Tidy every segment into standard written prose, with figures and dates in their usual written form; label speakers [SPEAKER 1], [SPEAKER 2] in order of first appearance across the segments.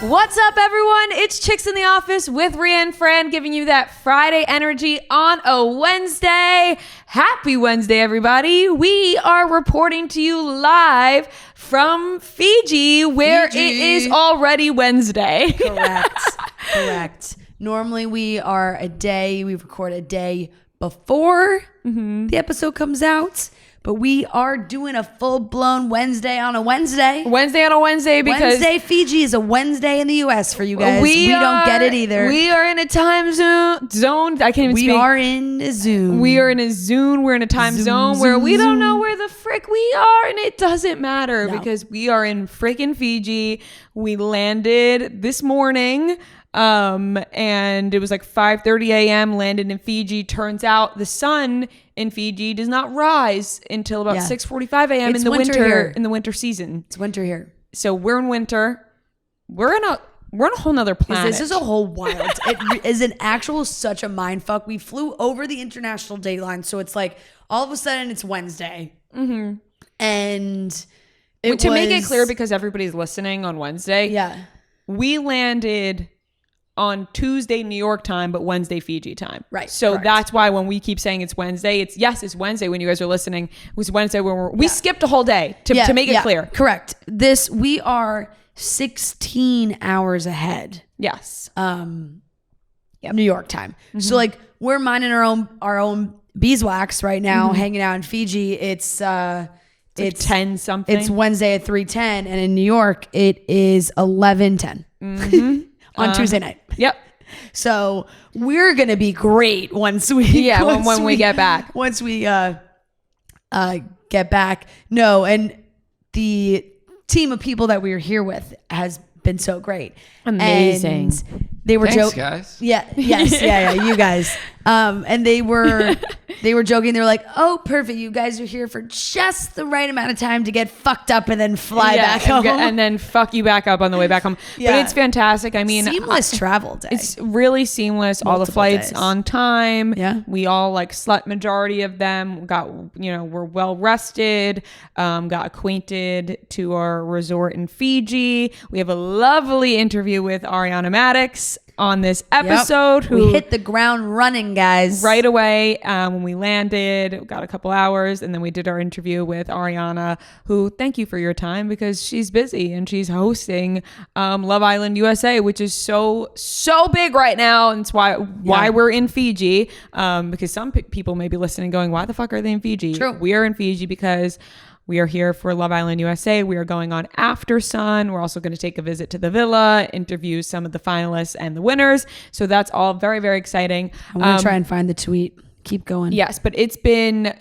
[SPEAKER 1] What's up, everyone? It's Chicks in the Office with Rhea and Fran, giving you that Friday energy on a Wednesday. Happy Wednesday, everybody. We are reporting to you live from Fiji, where it is already Wednesday.
[SPEAKER 2] Correct. Normally we record a day before the episode comes out. But we are doing a full-blown Wednesday on a Wednesday.
[SPEAKER 1] Because
[SPEAKER 2] Wednesday Fiji is a Wednesday in the U.S. for you guys. We don't get it either.
[SPEAKER 1] We are in a time zone. I can't even speak.
[SPEAKER 2] We are in a Zoom.
[SPEAKER 1] We're in a time zone where we don't know where the frick we are, and it doesn't matter because we are in frickin' Fiji. We landed this morning. And it was like 5:30 a.m. landed in Fiji. Turns out the sun in Fiji does not rise until about 6:45 a.m. in the winter season.
[SPEAKER 2] It's winter here.
[SPEAKER 1] So we're in winter. We're in a whole nother planet.
[SPEAKER 2] This is a whole wild. It is an actual such a mind fuck. We flew over the international date line, so it's like all of a sudden it's Wednesday. And
[SPEAKER 1] to make it clear, because everybody's listening on Wednesday.
[SPEAKER 2] Yeah,
[SPEAKER 1] we landed on Tuesday New York time, but Wednesday Fiji time.
[SPEAKER 2] Right.
[SPEAKER 1] So
[SPEAKER 2] correct.
[SPEAKER 1] That's why when we keep saying it's Wednesday, it's Wednesday when you guys are listening. It was Wednesday when we skipped a whole day to make it clear.
[SPEAKER 2] Correct. We are 16 hours ahead.
[SPEAKER 1] Yes.
[SPEAKER 2] New York time. So like we're minding our own beeswax right now, hanging out in Fiji. It's
[SPEAKER 1] 10 something.
[SPEAKER 2] It's Wednesday at 3:10, and in New York it is 11:10. On Tuesday night.
[SPEAKER 1] Yep.
[SPEAKER 2] So we're going to be great once we
[SPEAKER 1] when we get back.
[SPEAKER 2] Once we get back. No, and the team of people that we were here with has been so great.
[SPEAKER 1] Amazing.
[SPEAKER 2] And they were
[SPEAKER 3] joking. Guys.
[SPEAKER 2] You guys. And they were joking. They were like, "Oh, perfect. You guys are here for just the right amount of time to get fucked up and then fly back home,
[SPEAKER 1] and then fuck you back up on the way back home." But it's fantastic. I mean,
[SPEAKER 2] seamless travel day.
[SPEAKER 1] It's really seamless. All the flights on time.
[SPEAKER 2] Yeah.
[SPEAKER 1] We all slept majority of them. We're well rested. Got acquainted to our resort in Fiji. We have a lovely interview with Ariana Madix on this episode.
[SPEAKER 2] We hit the ground running, guys.
[SPEAKER 1] Right away when we landed, got a couple hours, and then we did our interview with Ariana, who, thank you for your time, because she's busy and she's hosting Love Island USA, which is so big right now, and it's why we're in Fiji, because some people may be listening going, why the fuck are they in Fiji?
[SPEAKER 2] True.
[SPEAKER 1] We are in Fiji because we are here for Love Island USA. We are going on After Sun. We're also going to take a visit to the villa, interview some of the finalists and the winners. So that's all very, very exciting.
[SPEAKER 2] I'm going to try and find the tweet. Keep going.
[SPEAKER 1] Yes, but it's been,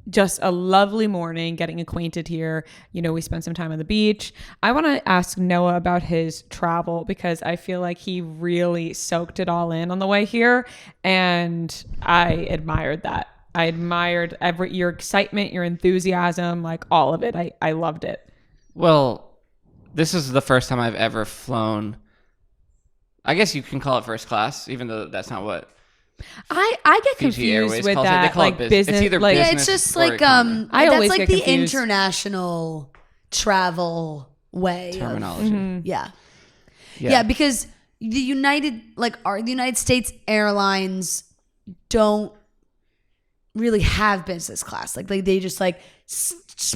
[SPEAKER 1] just a lovely morning getting acquainted here. We spent some time on the beach. I want to ask Noah about his travel because I feel like he really soaked it all in on the way here. And I admired that. I admired your excitement, your enthusiasm, all of it. I loved it.
[SPEAKER 3] Well, this is the first time I've ever flown. I guess you can call it first class, even though that's not what
[SPEAKER 1] I get
[SPEAKER 3] Fiji
[SPEAKER 1] confused
[SPEAKER 3] Airways
[SPEAKER 1] with
[SPEAKER 3] calls
[SPEAKER 1] that.
[SPEAKER 3] It. They call it business. It's either business
[SPEAKER 2] it's just
[SPEAKER 3] or
[SPEAKER 2] like
[SPEAKER 3] economy.
[SPEAKER 1] I always
[SPEAKER 2] that's
[SPEAKER 1] get
[SPEAKER 2] the
[SPEAKER 1] confused.
[SPEAKER 2] International travel way
[SPEAKER 3] terminology.
[SPEAKER 2] Yeah, because the United States Airlines don't really have business class. They just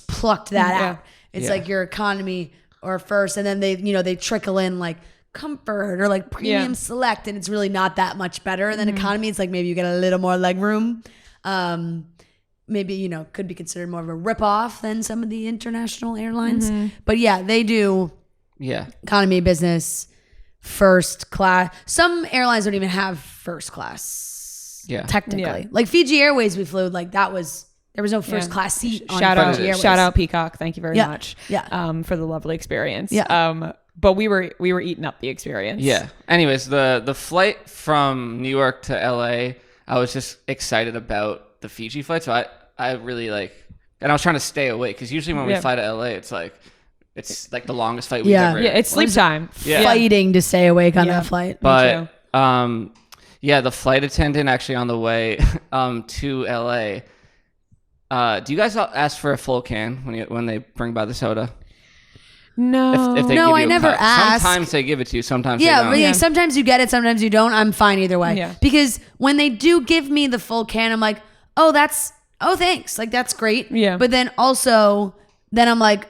[SPEAKER 2] plucked that out. It's like your economy or first, and then they trickle in comfort or premium select, and it's really not that much better than economy. It's maybe you get a little more leg room. Maybe could be considered more of a ripoff than some of the international airlines. But they do economy, business, first class. Some airlines don't even have first class. Technically, Fiji Airways we flew, there was no first class seat on Fiji Airways.
[SPEAKER 1] Shout out Peacock, thank you very much for the lovely experience. But we were eating up the experience.
[SPEAKER 3] Anyways, the flight from New York to LA, I was just excited about the Fiji flight, so I really and I was trying to stay awake because usually when we fly to LA it's the longest flight we've ever
[SPEAKER 1] it's sleep time.
[SPEAKER 2] Fighting to stay awake on that flight.
[SPEAKER 3] But the flight attendant actually on the way to LA, do you guys ask for a full can when they bring by the soda?
[SPEAKER 1] No.
[SPEAKER 3] If they
[SPEAKER 2] No,
[SPEAKER 3] give
[SPEAKER 2] I
[SPEAKER 3] you a
[SPEAKER 2] never
[SPEAKER 3] cup.
[SPEAKER 2] ask.
[SPEAKER 3] Sometimes they give it to you. Sometimes they
[SPEAKER 2] Yeah,
[SPEAKER 3] don't.
[SPEAKER 2] really. Sometimes you get it, sometimes you don't. I'm fine either way.
[SPEAKER 1] Yeah.
[SPEAKER 2] Because when they do give me the full can, I'm like, oh, thanks. Like, that's great.
[SPEAKER 1] Yeah.
[SPEAKER 2] But then also, I'm like,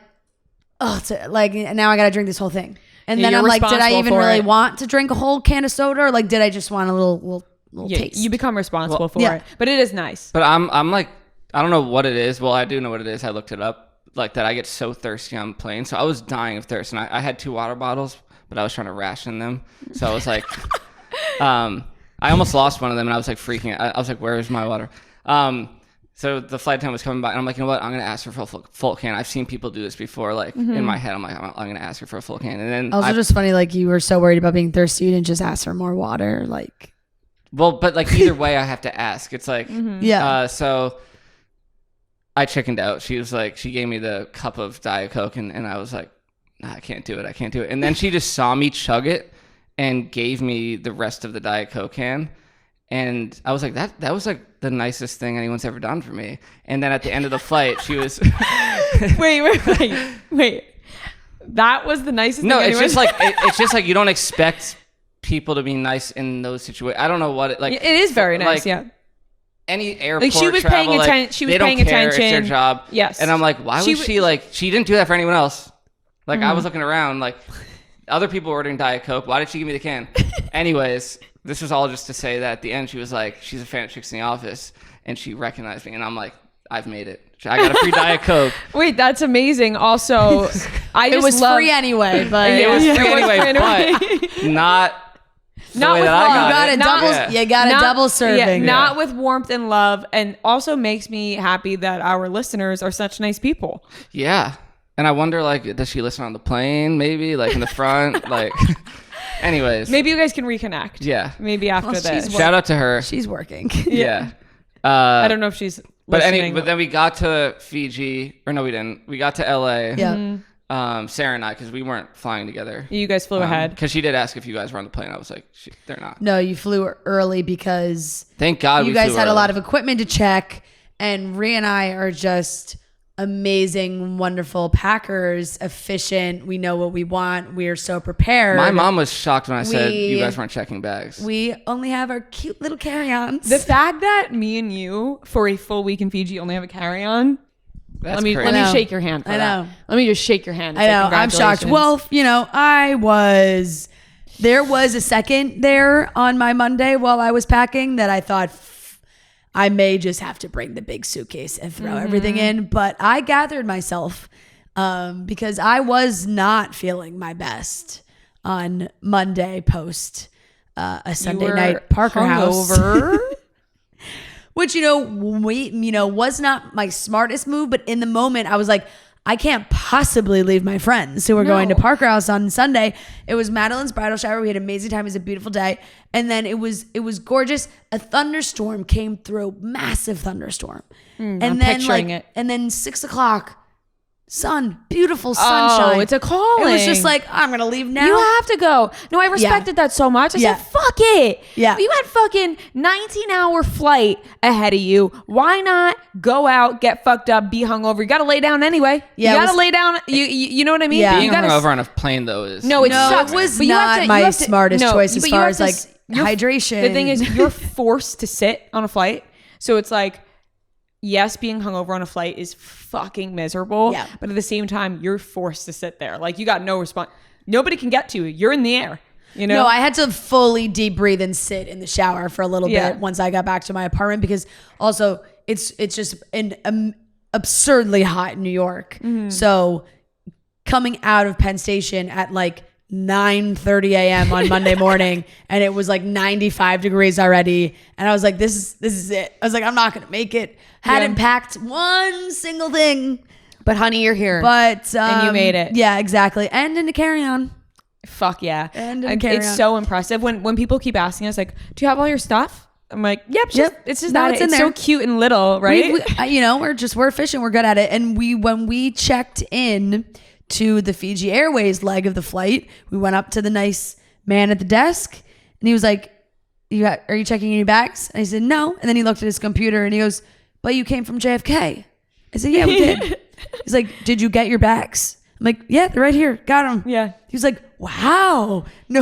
[SPEAKER 2] oh, like, now I got to drink this whole thing. And then
[SPEAKER 1] You're
[SPEAKER 2] I'm like, did I
[SPEAKER 1] responsible
[SPEAKER 2] even
[SPEAKER 1] for
[SPEAKER 2] really
[SPEAKER 1] it.
[SPEAKER 2] want to drink a whole can of soda? Or like, did I just want a little taste?
[SPEAKER 1] You become responsible for
[SPEAKER 2] yeah.
[SPEAKER 1] it. But it is nice.
[SPEAKER 3] But I'm like, I don't know what it is. Well, I do know what it is. I looked it up. Like that, I get so thirsty on the plane. So I was dying of thirst, and I had 2 water bottles, but I was trying to ration them. So I was like, I almost lost one of them, and I was like freaking out. I was like, where is my water? So the flight attendant was coming by, and I'm like, you know what? I'm gonna ask her for a full can. I've seen people do this before. Like in my head, I'm like, I'm gonna ask her for a full can, and then
[SPEAKER 2] Also, just funny, like you were so worried about being thirsty, you didn't just ask for more water. Like,
[SPEAKER 3] well, but like either way, I have to ask. It's like,
[SPEAKER 2] yeah.
[SPEAKER 3] So I chickened out. She was like, she gave me the cup of Diet Coke, and I was like, nah, I can't do it. And then she just saw me chug it and gave me the rest of the Diet Coke can. And I was like, that was like the nicest thing anyone's ever done for me. And then at the end of the flight, she was
[SPEAKER 1] Wait. That was the nicest
[SPEAKER 3] no,
[SPEAKER 1] thing.
[SPEAKER 3] it's just like it's just like you don't expect people to be nice in those situations. I don't know what it
[SPEAKER 1] is very nice,
[SPEAKER 3] like,
[SPEAKER 1] yeah.
[SPEAKER 3] Any airport
[SPEAKER 1] Like she was
[SPEAKER 3] travel,
[SPEAKER 1] paying
[SPEAKER 3] like,
[SPEAKER 1] attention. She was
[SPEAKER 3] they don't
[SPEAKER 1] paying
[SPEAKER 3] care,
[SPEAKER 1] attention.
[SPEAKER 3] It's their job.
[SPEAKER 1] Yes.
[SPEAKER 3] And I'm like, why was she like? She didn't do that for anyone else. Like I was looking around, like other people were ordering Diet Coke. Why did she give me the can? Anyways, this was all just to say that at the end she was like, she's a fan of Chicks in the Office, and she recognized me, and I'm like, I've made it. I got a free Diet Coke.
[SPEAKER 1] Wait, that's amazing. Also,
[SPEAKER 2] It was free anyway, but
[SPEAKER 3] It was free anyway,
[SPEAKER 1] anyway.
[SPEAKER 3] but not the
[SPEAKER 1] Not
[SPEAKER 3] way
[SPEAKER 1] with
[SPEAKER 3] that I
[SPEAKER 1] love.
[SPEAKER 3] got
[SPEAKER 2] you
[SPEAKER 3] it.
[SPEAKER 2] got a double.
[SPEAKER 3] Yeah.
[SPEAKER 2] You got a double serving.
[SPEAKER 1] Not with warmth and love, and also makes me happy that our listeners are such nice people.
[SPEAKER 3] Yeah. And I wonder, like, does she listen on the plane? Maybe, like, in the front, like. Anyways.
[SPEAKER 1] Maybe you guys can reconnect.
[SPEAKER 3] Yeah.
[SPEAKER 1] Maybe after this.
[SPEAKER 3] Shout out to her.
[SPEAKER 2] She's working.
[SPEAKER 3] Yeah.
[SPEAKER 1] I don't know if she's listening.
[SPEAKER 3] But then we got to Fiji, or no, we didn't. We got to LA.
[SPEAKER 2] Yeah.
[SPEAKER 3] Sarah and I, because we weren't flying together.
[SPEAKER 1] You guys flew ahead.
[SPEAKER 3] Because she did ask if you guys were on the plane. I was like, they're not.
[SPEAKER 2] No, you flew early because
[SPEAKER 3] Thank God
[SPEAKER 2] you
[SPEAKER 3] we
[SPEAKER 2] guys
[SPEAKER 3] flew
[SPEAKER 2] had a
[SPEAKER 3] early.
[SPEAKER 2] lot of equipment to check, and Rhea and I are just amazing, wonderful packers, efficient. We know what we want. We are so prepared.
[SPEAKER 3] My mom was shocked when I said you guys weren't checking bags.
[SPEAKER 2] We only have our cute little carry-ons.
[SPEAKER 1] The fact that me and you, for a full week in Fiji, only have a carry-on.
[SPEAKER 3] That's
[SPEAKER 1] Let me
[SPEAKER 3] crazy.
[SPEAKER 1] shake your hand for
[SPEAKER 2] I
[SPEAKER 1] that.
[SPEAKER 2] know.
[SPEAKER 1] Let me just shake your hand. And
[SPEAKER 2] I
[SPEAKER 1] say
[SPEAKER 2] know. I'm shocked.
[SPEAKER 1] congratulations.
[SPEAKER 2] Well, there was a second there on my Monday while I was packing that I thought I may just have to bring the big suitcase and throw everything in. But I gathered myself because I was not feeling my best on Monday post a Sunday night Parker house. Which, was not my smartest move. But in the moment, I was like, I can't possibly leave my friends who were going to Parker House on Sunday. It was Madeline's bridal shower. We had an amazing time. It was a beautiful day. And then it was gorgeous. A thunderstorm came through, massive thunderstorm.
[SPEAKER 1] I'm picturing it.
[SPEAKER 2] And then 6:00, beautiful sunshine.
[SPEAKER 1] Oh, it's a calling.
[SPEAKER 2] It was just like, I'm going to leave now.
[SPEAKER 1] You have to go. No, I respected that so much. I said, fuck it.
[SPEAKER 2] Yeah.
[SPEAKER 1] You had fucking 19-hour flight ahead of you. Why not go out, get fucked up, be hungover? You got to lay down anyway.
[SPEAKER 2] Yeah,
[SPEAKER 1] you got to lay down. You know what I mean?
[SPEAKER 2] Yeah.
[SPEAKER 3] Being
[SPEAKER 1] you gotta,
[SPEAKER 3] hungover on a plane, though, is...
[SPEAKER 1] No, it
[SPEAKER 2] No,
[SPEAKER 1] sucks.
[SPEAKER 2] it was
[SPEAKER 1] But you have
[SPEAKER 2] not
[SPEAKER 1] to-
[SPEAKER 2] my
[SPEAKER 1] you have to-
[SPEAKER 2] smartest
[SPEAKER 1] no,
[SPEAKER 2] choice as
[SPEAKER 1] but you
[SPEAKER 2] far
[SPEAKER 1] have
[SPEAKER 2] as
[SPEAKER 1] to
[SPEAKER 2] like
[SPEAKER 1] you're-
[SPEAKER 2] hydration.
[SPEAKER 1] The thing is, you're forced to sit on a flight. So it's like, yes, being hungover on a flight is fucking miserable.
[SPEAKER 2] Yeah.
[SPEAKER 1] But at the same time, you're forced to sit there. Like, you got no response. Nobody can get to you. You're in the air. You know?
[SPEAKER 2] No, I had to fully deep breathe and sit in the shower for a little
[SPEAKER 1] Yeah.
[SPEAKER 2] bit once I got back to my apartment because also it's just an absurdly hot in New York.
[SPEAKER 1] Mm-hmm.
[SPEAKER 2] So coming out of Penn Station at like 9:30 a.m. on Monday morning and it was like 95 degrees already and I was like this is it. I was like I'm not going to make it. Hadn't packed one single thing.
[SPEAKER 1] But honey, you're here.
[SPEAKER 2] But
[SPEAKER 1] and you made it.
[SPEAKER 2] Yeah, exactly. And in a carry-on.
[SPEAKER 1] Fuck yeah.
[SPEAKER 2] And
[SPEAKER 1] it's so impressive when people keep asking us like, do you have all your stuff? I'm like, yep. It's just
[SPEAKER 2] No,
[SPEAKER 1] that
[SPEAKER 2] it's in
[SPEAKER 1] it's
[SPEAKER 2] there.
[SPEAKER 1] so cute and little, right?
[SPEAKER 2] We're efficient. We're good at it. And when we checked in to the Fiji Airways leg of the flight, we went up to the nice man at the desk and he was like, are you checking any bags? And I said, no. And then he looked at his computer and he goes, but you came from JFK. I said, yeah, we did. He's like, did you get your bags? I'm like, yeah, they're right here. Got them.
[SPEAKER 1] Yeah.
[SPEAKER 2] He was like, wow, no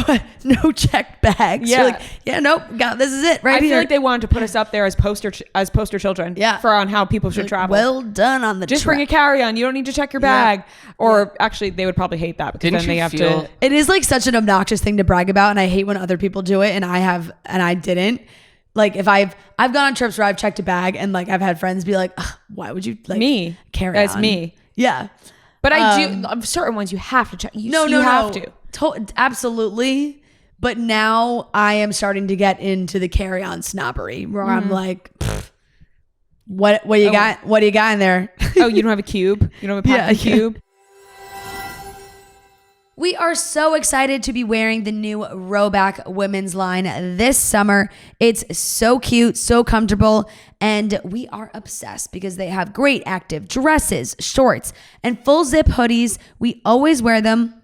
[SPEAKER 2] checked bags.
[SPEAKER 1] Yeah.
[SPEAKER 2] You're like, yeah, nope, this is it right
[SPEAKER 1] I
[SPEAKER 2] here.
[SPEAKER 1] feel like they wanted to put us up there as poster children.
[SPEAKER 2] Yeah.
[SPEAKER 1] For on how people should travel.
[SPEAKER 2] Well done on the
[SPEAKER 1] Just bring a carry-on. You don't need to check your bag. Or actually, they would probably hate that because then they have to.
[SPEAKER 2] It is like such an obnoxious thing to brag about, and I hate when other people do it, and I didn't. Like if I've gone on trips where I've checked a bag, and like I've had friends be like, why would you like
[SPEAKER 1] me
[SPEAKER 2] carry
[SPEAKER 1] That's
[SPEAKER 2] on?
[SPEAKER 1] me.
[SPEAKER 2] Yeah.
[SPEAKER 1] But I do certain ones you have to check. You have to.
[SPEAKER 2] Absolutely. But now I am starting to get into the carry-on snobbery where I'm like, what you got? What do you got in there?
[SPEAKER 1] Oh, you don't have a cube? You don't have a packing cube?
[SPEAKER 2] We are so excited to be wearing the new Rhoback women's line this summer. It's so cute, so comfortable, and we are obsessed because they have great active dresses, shorts, and full zip hoodies. We always wear them,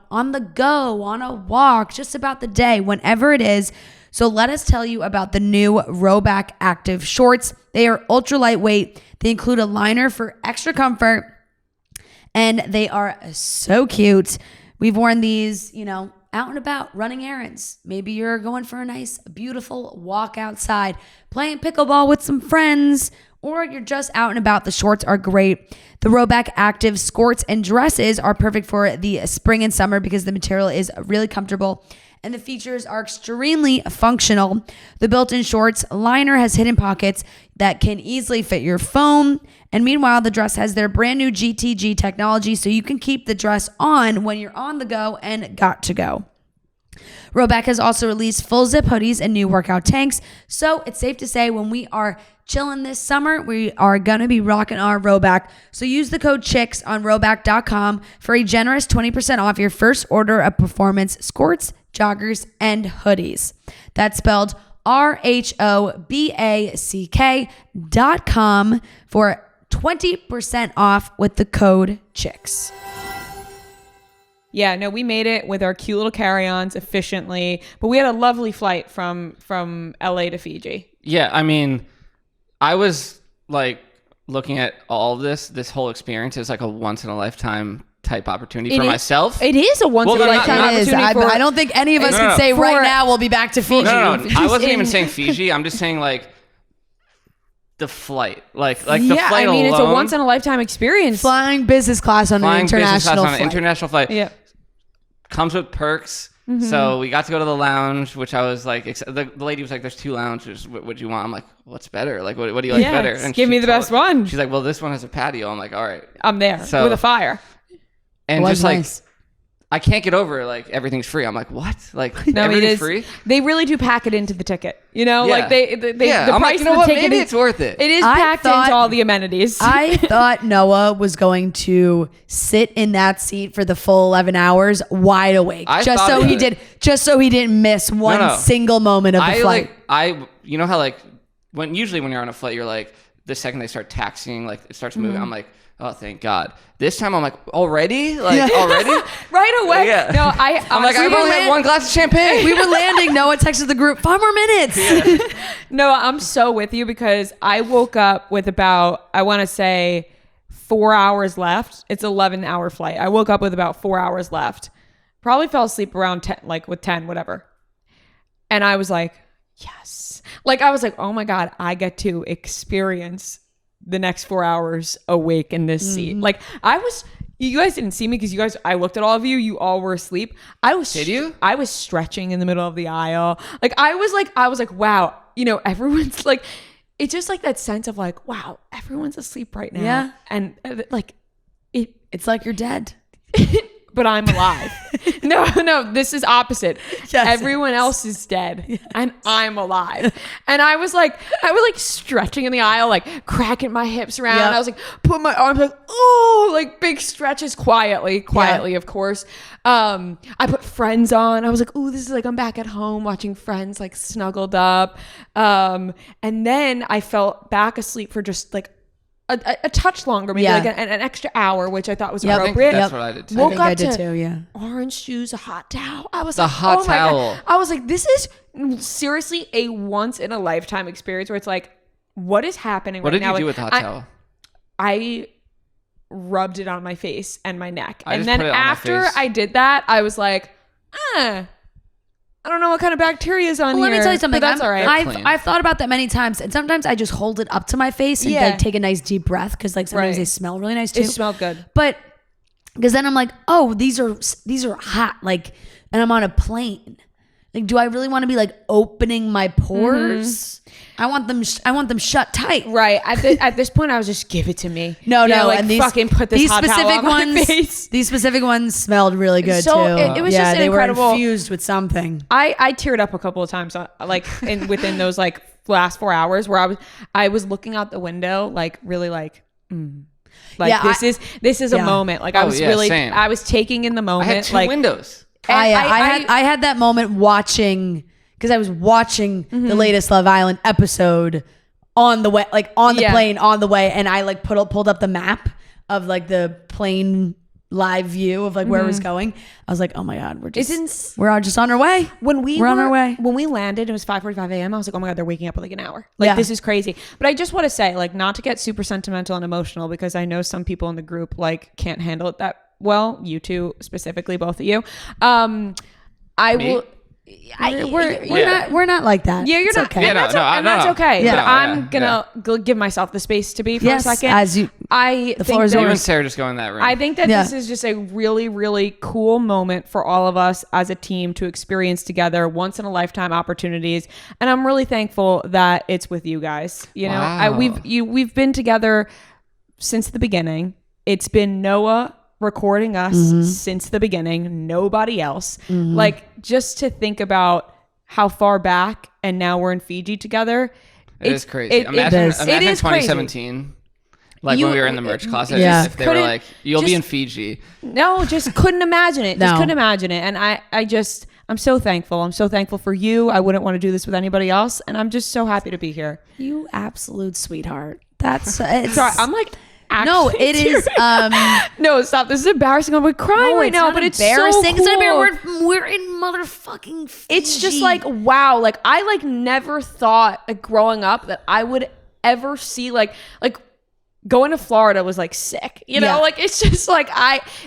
[SPEAKER 2] on the go, on a walk, just about the day, whenever it is. So let us tell you about the new Rhoback active shorts. They are ultra lightweight. They include a liner for extra comfort, and they are so cute. We've worn these, out and about, running errands. Maybe you're going for a nice, beautiful walk outside, playing pickleball with some friends, or you're just out and about. The shorts are great. The Rhoback Active skirts and dresses are perfect for the spring and summer because the material is really comfortable and the features are extremely functional. The built-in shorts liner has hidden pockets that can easily fit your phone. And meanwhile, the dress has their brand new GTG technology, so you can keep the dress on when you're on the go and got to go. Rhoback has also released full zip hoodies and new workout tanks. So it's safe to say when we are chilling this summer, we are going to be rocking our Rhoback. So use the code CHICKS on rhoback.com for a generous 20% off your first order of performance skirts, joggers, and hoodies. That's spelled RHOBACK.com for 20% off with the code CHICKS.
[SPEAKER 1] Yeah, no, we made it with our cute little carry-ons efficiently, but we had a lovely flight from LA to Fiji.
[SPEAKER 3] Yeah, I mean, I was like looking at all of this whole experience is like a once in a lifetime type opportunity for myself.
[SPEAKER 1] It is a once in a lifetime opportunity.
[SPEAKER 2] I don't think any of us can say right now we'll be back to Fiji.
[SPEAKER 3] No. I wasn't even saying Fiji. I'm just saying like the flight, like the flight alone.
[SPEAKER 1] It's a once in a lifetime experience.
[SPEAKER 2] Flying business class on an international flight.
[SPEAKER 3] Yeah. Comes with perks. Mm-hmm. So we got to go to the lounge, which I was like, the lady was like, there's 2 lounges. What do you want? I'm like, what's better? Like, what do you like better?
[SPEAKER 1] And give me the best one.
[SPEAKER 3] She's like, well, this one has a patio. I'm like, all right.
[SPEAKER 1] I'm there with a fire.
[SPEAKER 3] And just like, nice. I can't get over like everything's free. I'm like, what? Like everything's free?
[SPEAKER 1] They really do pack it into the ticket. Like they the
[SPEAKER 3] I'm
[SPEAKER 1] price
[SPEAKER 3] like,
[SPEAKER 1] of the ticket.
[SPEAKER 3] Maybe it's worth it.
[SPEAKER 1] It is packed into all the amenities.
[SPEAKER 2] I thought Noah was going to sit in that seat for the full 11 hours wide awake. Just so he didn't miss one single moment of the flight.
[SPEAKER 3] You know how like when you're on a flight, you're like the second they start taxiing, like it starts moving, I'm like, oh, thank God. This time I'm like, already? Like, already?
[SPEAKER 1] Right away?
[SPEAKER 3] Yeah.
[SPEAKER 1] No,
[SPEAKER 3] I'm like, I've only had one glass of champagne.
[SPEAKER 2] We were landing. Noah texted the group, 5 more minutes.
[SPEAKER 3] Yeah.
[SPEAKER 1] No, I'm so with you because I woke up with about, I want to say 4 hours left. It's an 11-hour flight. I woke up with about 4 hours left. Probably fell asleep around 10, like with 10, whatever. And I was like, yes. Like, I was like, oh my God, I get to experience the next 4 hours awake in this seat. Like you guys didn't see me because I looked at all of you. You all were asleep.
[SPEAKER 3] Did you?
[SPEAKER 1] I was stretching in the middle of the aisle. Like I was like, wow, everyone's like, it's just like that sense of like, wow, everyone's asleep right now.
[SPEAKER 2] Yeah.
[SPEAKER 1] And like,
[SPEAKER 2] it's like you're dead.
[SPEAKER 1] But I'm alive. No, this is opposite.
[SPEAKER 2] Yes,
[SPEAKER 1] everyone else is dead and I'm alive. And I was like stretching in the aisle, like cracking my hips around.
[SPEAKER 2] Yep.
[SPEAKER 1] I was like, putting my arms like, oh, like big stretches quietly, of course. I put Friends on. I was like, ooh, this is like, I'm back at home watching Friends, like snuggled up. And then I fell back asleep for just like a touch longer, maybe like an extra hour, which I thought was appropriate.
[SPEAKER 3] That's what I did too.
[SPEAKER 1] Woke up
[SPEAKER 2] I did too, yeah.
[SPEAKER 1] Orange juice, a hot towel. I was
[SPEAKER 3] the
[SPEAKER 1] like,
[SPEAKER 3] hot towel.
[SPEAKER 1] My God. I was like, this is seriously a once in a lifetime experience where it's like, what is happening
[SPEAKER 3] what
[SPEAKER 1] right now?
[SPEAKER 3] What did you do with the hot towel?
[SPEAKER 1] I rubbed it on my face and my neck.
[SPEAKER 3] I
[SPEAKER 1] And
[SPEAKER 3] just
[SPEAKER 1] then
[SPEAKER 3] put it on my
[SPEAKER 1] after
[SPEAKER 3] face.
[SPEAKER 1] I did that, I was like, I don't know what kind of bacteria is on here.
[SPEAKER 2] Let me tell you something.
[SPEAKER 1] But that's all right.
[SPEAKER 2] I've thought about that many times, and sometimes I just hold it up to my face and like take a nice deep breath because like sometimes they smell really nice too.
[SPEAKER 1] It smelled good.
[SPEAKER 2] But because then I'm like, oh, these are hot. Like, and I'm on a plane. Like, do I really want to be like opening my pores? I want them shut tight.
[SPEAKER 1] Right. At this point, I was just give it to me.
[SPEAKER 2] No.
[SPEAKER 1] Like,
[SPEAKER 2] and these
[SPEAKER 1] fucking put this hot towel on my face.
[SPEAKER 2] These specific ones smelled really good
[SPEAKER 1] So
[SPEAKER 2] too.
[SPEAKER 1] it was just
[SPEAKER 2] they
[SPEAKER 1] incredible.
[SPEAKER 2] were infused with something.
[SPEAKER 1] I teared up a couple of times, like within those like last 4 hours, where I was looking out the window, like really like. Like this is a moment. Like I was
[SPEAKER 3] same.
[SPEAKER 1] I was taking in the moment.
[SPEAKER 3] I had 2
[SPEAKER 1] like
[SPEAKER 3] windows.
[SPEAKER 2] I had that moment watching because I was watching the latest Love Island episode on the way, like on the plane on the way, and I like pulled up the map of like the plane live view of like where it was going. I was like, oh my god, we're all just on our way. We're on our way.
[SPEAKER 1] When we landed, it was 5:45 a.m. I was like, oh my god, they're waking up in like an hour. Like this is crazy. But I just want to say, like, not to get super sentimental and emotional, because I know some people in the group like can't handle it that well. You two specifically, both of you.
[SPEAKER 2] We're not like that.
[SPEAKER 1] Yeah, you're
[SPEAKER 2] it's
[SPEAKER 1] not.
[SPEAKER 2] Okay.
[SPEAKER 1] And that's okay.
[SPEAKER 2] Yeah.
[SPEAKER 1] But I'm gonna give myself the space to be for a second.
[SPEAKER 2] The floor is
[SPEAKER 3] You
[SPEAKER 2] yours.
[SPEAKER 3] and Sarah just go in that room.
[SPEAKER 1] I think that this is just a really, really cool moment for all of us as a team to experience together, once in a lifetime opportunities. And I'm really thankful that it's with you guys. You know, we've been together since the beginning. It's been Noah recording us since the beginning, nobody else. Like, just to think about how far back, and now we're in Fiji together.
[SPEAKER 3] It is crazy. Imagine 2017. Like when we were in the merch closet, if they were like, you'll be in Fiji.
[SPEAKER 1] No, just couldn't imagine it. Just couldn't imagine it. And I'm so thankful. I'm so thankful for you. I wouldn't want to do this with anybody else. And I'm just so happy to be here.
[SPEAKER 2] You absolute sweetheart. That's it's
[SPEAKER 1] sorry. I'm like,
[SPEAKER 2] no, it is.
[SPEAKER 1] No, stop. This is embarrassing. I'm like crying right now, but it's
[SPEAKER 2] embarrassing.
[SPEAKER 1] So cool.
[SPEAKER 2] It's not embarrassing. We're in motherfucking Fiji.
[SPEAKER 1] It's just like, wow. Like, I like never thought, like, growing up, that I would ever see like going to Florida was like sick, you know. Like, it's just like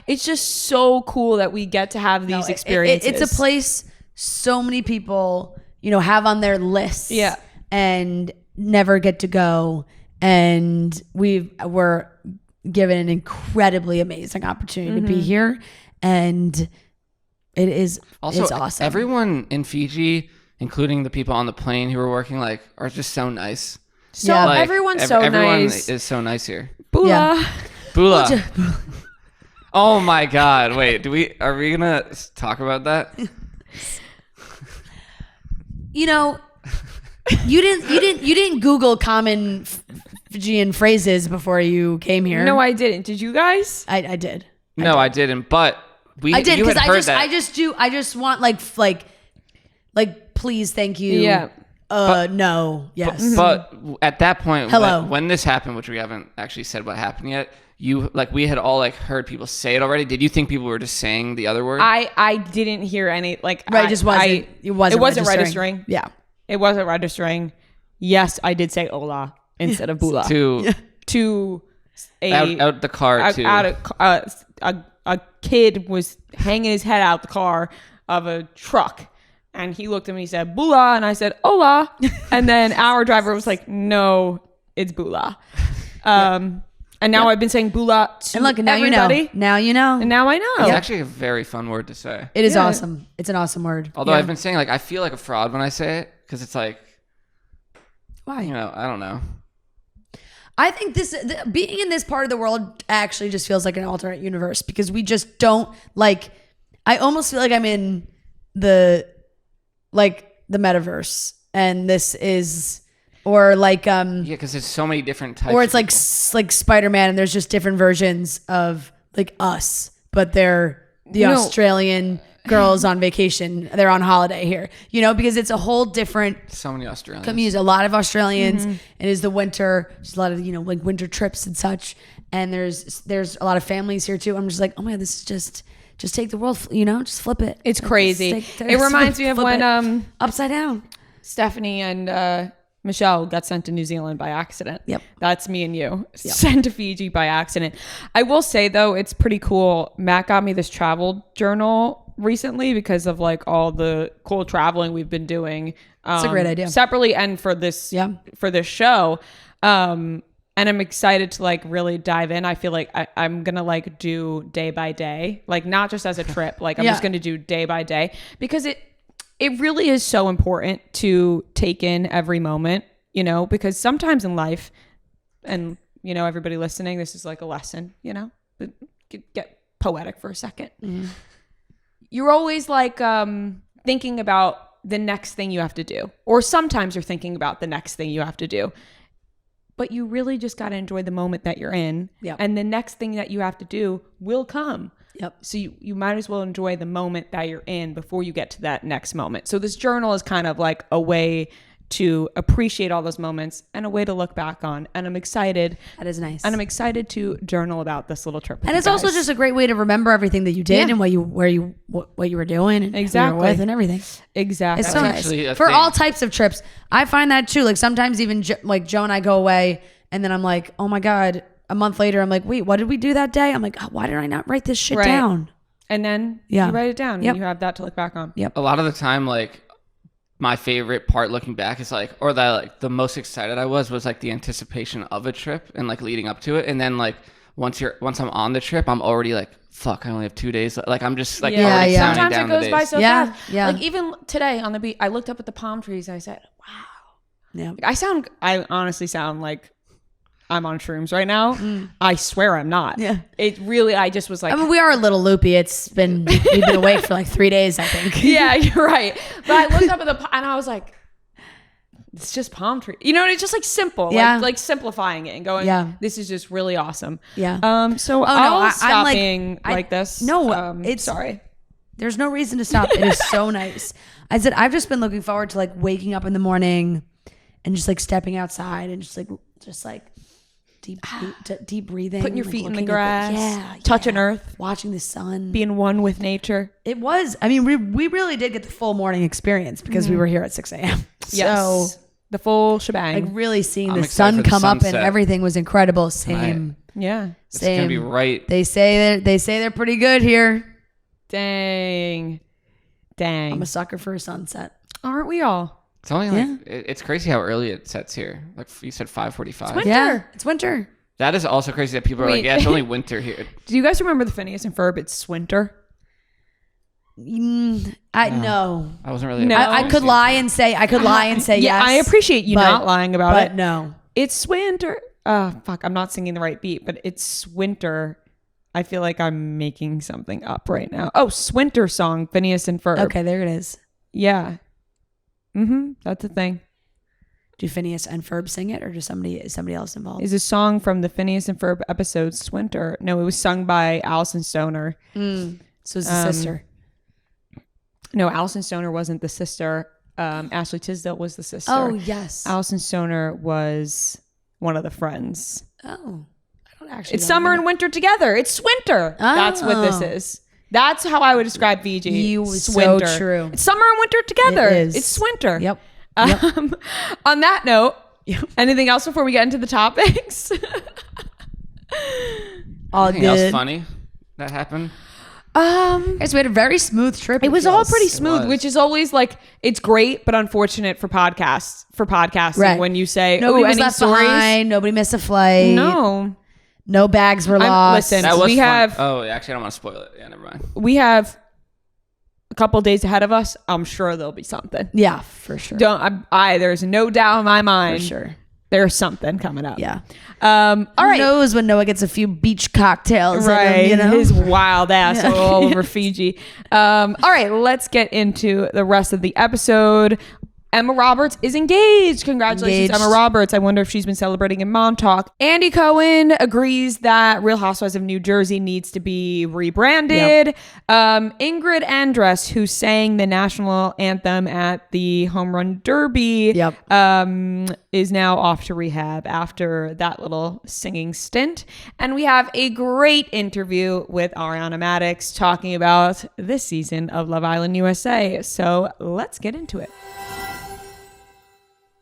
[SPEAKER 1] it's just so cool that we get to have these experiences.
[SPEAKER 2] It's a place so many people, you know, have on their lists, and never get to go. And we're given an incredibly amazing opportunity to be here, and it's awesome.
[SPEAKER 3] Everyone in Fiji, including the people on the plane who were working, like, are just so nice.
[SPEAKER 1] So like, everyone's so
[SPEAKER 3] everyone
[SPEAKER 1] nice.
[SPEAKER 3] Is so nice here.
[SPEAKER 1] Bula.
[SPEAKER 3] Bula. Oh my god! Wait, are we gonna talk about that?
[SPEAKER 2] You know, you didn't Google common Fijian phrases before you came here.
[SPEAKER 1] No, I didn't. Did you guys?
[SPEAKER 2] I did.
[SPEAKER 3] No, I didn't. But
[SPEAKER 2] I did, because
[SPEAKER 3] I
[SPEAKER 2] I just want like please, thank you.
[SPEAKER 1] Yeah.
[SPEAKER 2] No. Yes.
[SPEAKER 3] But at that point,
[SPEAKER 2] Hello.
[SPEAKER 3] when this happened, which we haven't actually said what happened yet, we had all like heard people say it already. Did you think people were just saying the other word?
[SPEAKER 1] I didn't hear any, like,
[SPEAKER 2] right. It wasn't registering. Yeah.
[SPEAKER 1] It wasn't registering. Yes, I did say hola instead of bula. To
[SPEAKER 3] out the car
[SPEAKER 1] a kid was hanging his head out the car of a truck, and he looked at me and he said bula, and I said hola, and then our driver was like, no, it's bula. And now I've been saying bula to everybody.
[SPEAKER 2] Now you know.
[SPEAKER 1] And now I know.
[SPEAKER 3] It's actually a very fun word to say.
[SPEAKER 2] It is awesome. It's an awesome word.
[SPEAKER 3] Although I've been saying, like, I feel like a fraud when I say it, because it's like,
[SPEAKER 2] why?
[SPEAKER 3] You know, I don't know.
[SPEAKER 2] I think being in this part of the world actually just feels like an alternate universe, because we just don't like. I almost feel like I'm in the metaverse, and this is, or like
[SPEAKER 3] because there's so many different types.
[SPEAKER 2] Or it's like Spider-Man, and there's just different versions of like us, but they're the Australian girls on vacation. They're on holiday here, you know, because it's a whole different.
[SPEAKER 3] So many Australians.
[SPEAKER 2] Communities, a lot of Australians. It is the winter. There's a lot of, you know, like winter trips and such. And there's a lot of families here too. I'm just like, oh my god, this is just take the world, you know, just flip it.
[SPEAKER 1] It's crazy. It reminds me of when
[SPEAKER 2] upside down.
[SPEAKER 1] Stephanie and Michelle got sent to New Zealand by accident.
[SPEAKER 2] Yep.
[SPEAKER 1] That's me and you. Yep. Sent to Fiji by accident. I will say though, it's pretty cool. Matt got me this travel journal recently because of like all the cool traveling we've been doing.
[SPEAKER 2] It's a great idea.
[SPEAKER 1] Separately and for this show. And I'm excited to like really dive in. I feel like I'm going to like do day by day, like not just as a trip, like I'm just going to do day by day because it really is so important to take in every moment, you know, because sometimes in life and, you know, everybody listening, this is like a lesson, you know, get poetic for a second. Mm-hmm. You're always like thinking about the next thing you have to do, or sometimes you're thinking about the next thing you have to do. But you really just got to enjoy the moment that you're in. Yep. And the next thing that you have to do will come. Yep. So you might as well enjoy the moment that you're in before you get to that next moment. So this journal is kind of like a way to appreciate all those moments and a way to look back on. And I'm excited.
[SPEAKER 2] That is nice.
[SPEAKER 1] And I'm excited to journal about this little trip.
[SPEAKER 2] And it's also just a great way to remember everything that you did and what you were doing and who you were with and everything.
[SPEAKER 1] Exactly.
[SPEAKER 2] It's so nice. For all types of trips. I find that too. Like sometimes even like Joe and I go away and then I'm like, oh my God, a month later, I'm like, wait, what did we do that day? I'm like, oh, why did I not write this shit down?
[SPEAKER 1] And then you write it down and you have that to look back on.
[SPEAKER 3] Yep. A lot of the time, like, my favorite part looking back is like, or that like the most excited I was like the anticipation of a trip and like leading up to it. And then like once I'm on the trip, I'm already like, fuck, I only have 2 days. Like I'm just like already counting
[SPEAKER 1] sometimes
[SPEAKER 3] down
[SPEAKER 1] it goes
[SPEAKER 3] the
[SPEAKER 1] by
[SPEAKER 3] days.
[SPEAKER 1] so fast. Yeah. Like even today on the beach, I looked up at the palm trees and I said, wow. Yeah. Like, I honestly sound like I'm on shrooms right now. I swear I'm not. Yeah. It really, I just was like,
[SPEAKER 2] I mean, we are a little loopy. We've been awake for like 3 days, I think.
[SPEAKER 1] Yeah, you're right. But I looked up at and I was like, it's just palm tree. You know, it's just like simple, like simplifying it and going, this is just really awesome. Yeah. So I'll stop being like this.
[SPEAKER 2] No, it's sorry. There's no reason to stop. It is so nice. I said, I've just been looking forward to like waking up in the morning and just like stepping outside and just like deep breathing,
[SPEAKER 1] putting your feet in the grass, touching earth,
[SPEAKER 2] watching the sun,
[SPEAKER 1] being one with nature.
[SPEAKER 2] It was, I mean, we really did get the full morning experience because we were here at 6 a.m.
[SPEAKER 1] So the full shebang,
[SPEAKER 2] like really seeing the sun come up and everything was incredible. Same.
[SPEAKER 1] Yeah.
[SPEAKER 3] It's going to be right.
[SPEAKER 2] They say they're pretty good here.
[SPEAKER 1] Dang.
[SPEAKER 2] I'm a sucker for a sunset.
[SPEAKER 1] Aren't we all?
[SPEAKER 3] It's only like it's crazy how early it sets here. Like you said, 5:45.
[SPEAKER 1] It's winter.
[SPEAKER 2] Yeah, it's winter.
[SPEAKER 3] That is also crazy that people are like, yeah, it's only winter here.
[SPEAKER 1] Do you guys remember the Phineas and Ferb? It's Swinter.
[SPEAKER 2] No.
[SPEAKER 3] I wasn't really.
[SPEAKER 2] No. I could lie and say yes.
[SPEAKER 1] I appreciate you not lying about it.
[SPEAKER 2] But no,
[SPEAKER 1] it's Swinter. Fuck, I'm not singing the right beat, but it's Swinter. I feel like I'm making something up right now. Oh, Swinter song, Phineas and Ferb.
[SPEAKER 2] Okay, there it is.
[SPEAKER 1] Yeah. That's a thing.
[SPEAKER 2] Do Phineas and Ferb sing it, or is somebody else involved?
[SPEAKER 1] Is a song from the Phineas and Ferb episode Swinter. No, it was sung by Alison Stoner.
[SPEAKER 2] So it's the sister.
[SPEAKER 1] No, Alison Stoner wasn't the sister. Ashley Tisdale was the sister.
[SPEAKER 2] Oh, yes.
[SPEAKER 1] Alison Stoner was one of the friends.
[SPEAKER 2] Oh, I don't actually.
[SPEAKER 1] It's summer and winter together. It's Swinter. Oh. That's what this is. That's how I would describe Fiji.
[SPEAKER 2] You so true.
[SPEAKER 1] It's summer and winter together.
[SPEAKER 2] It is.
[SPEAKER 1] It's Swinter.
[SPEAKER 2] Yep.
[SPEAKER 1] On that note, anything else before we get into the topics?
[SPEAKER 3] Anything else funny that happened?
[SPEAKER 2] Guys, we had a very smooth trip.
[SPEAKER 1] It was all pretty smooth, which is always like, it's great, but unfortunate for podcasting. Right. When you say,
[SPEAKER 2] nobody was
[SPEAKER 1] any
[SPEAKER 2] left
[SPEAKER 1] stories?
[SPEAKER 2] Behind, nobody missed a flight. No bags were lost.
[SPEAKER 1] Listen,
[SPEAKER 3] that was
[SPEAKER 1] we
[SPEAKER 3] fun.
[SPEAKER 1] have.
[SPEAKER 3] Oh, actually, I don't want to spoil it. Yeah, never mind.
[SPEAKER 1] We have a couple of days ahead of us. I'm sure there'll be something.
[SPEAKER 2] Yeah, for sure.
[SPEAKER 1] There's no doubt in my mind.
[SPEAKER 2] For sure.
[SPEAKER 1] There's something coming up.
[SPEAKER 2] Yeah.
[SPEAKER 1] All right.
[SPEAKER 2] Who knows when Noah gets a few beach cocktails
[SPEAKER 1] right.
[SPEAKER 2] in him,
[SPEAKER 1] His wild ass all over Fiji. All right. Let's get into the rest of the episode. Emma Roberts is engaged. Congratulations, Emma Roberts. I wonder if she's been celebrating in Montauk. Andy Cohen agrees that Real Housewives of New Jersey needs to be rebranded. Yep. Ingrid Andress, who sang the national anthem at the Home Run Derby, is now off to rehab after that little singing stint. And we have a great interview with Ariana Madix talking about this season of Love Island USA. So let's get into it.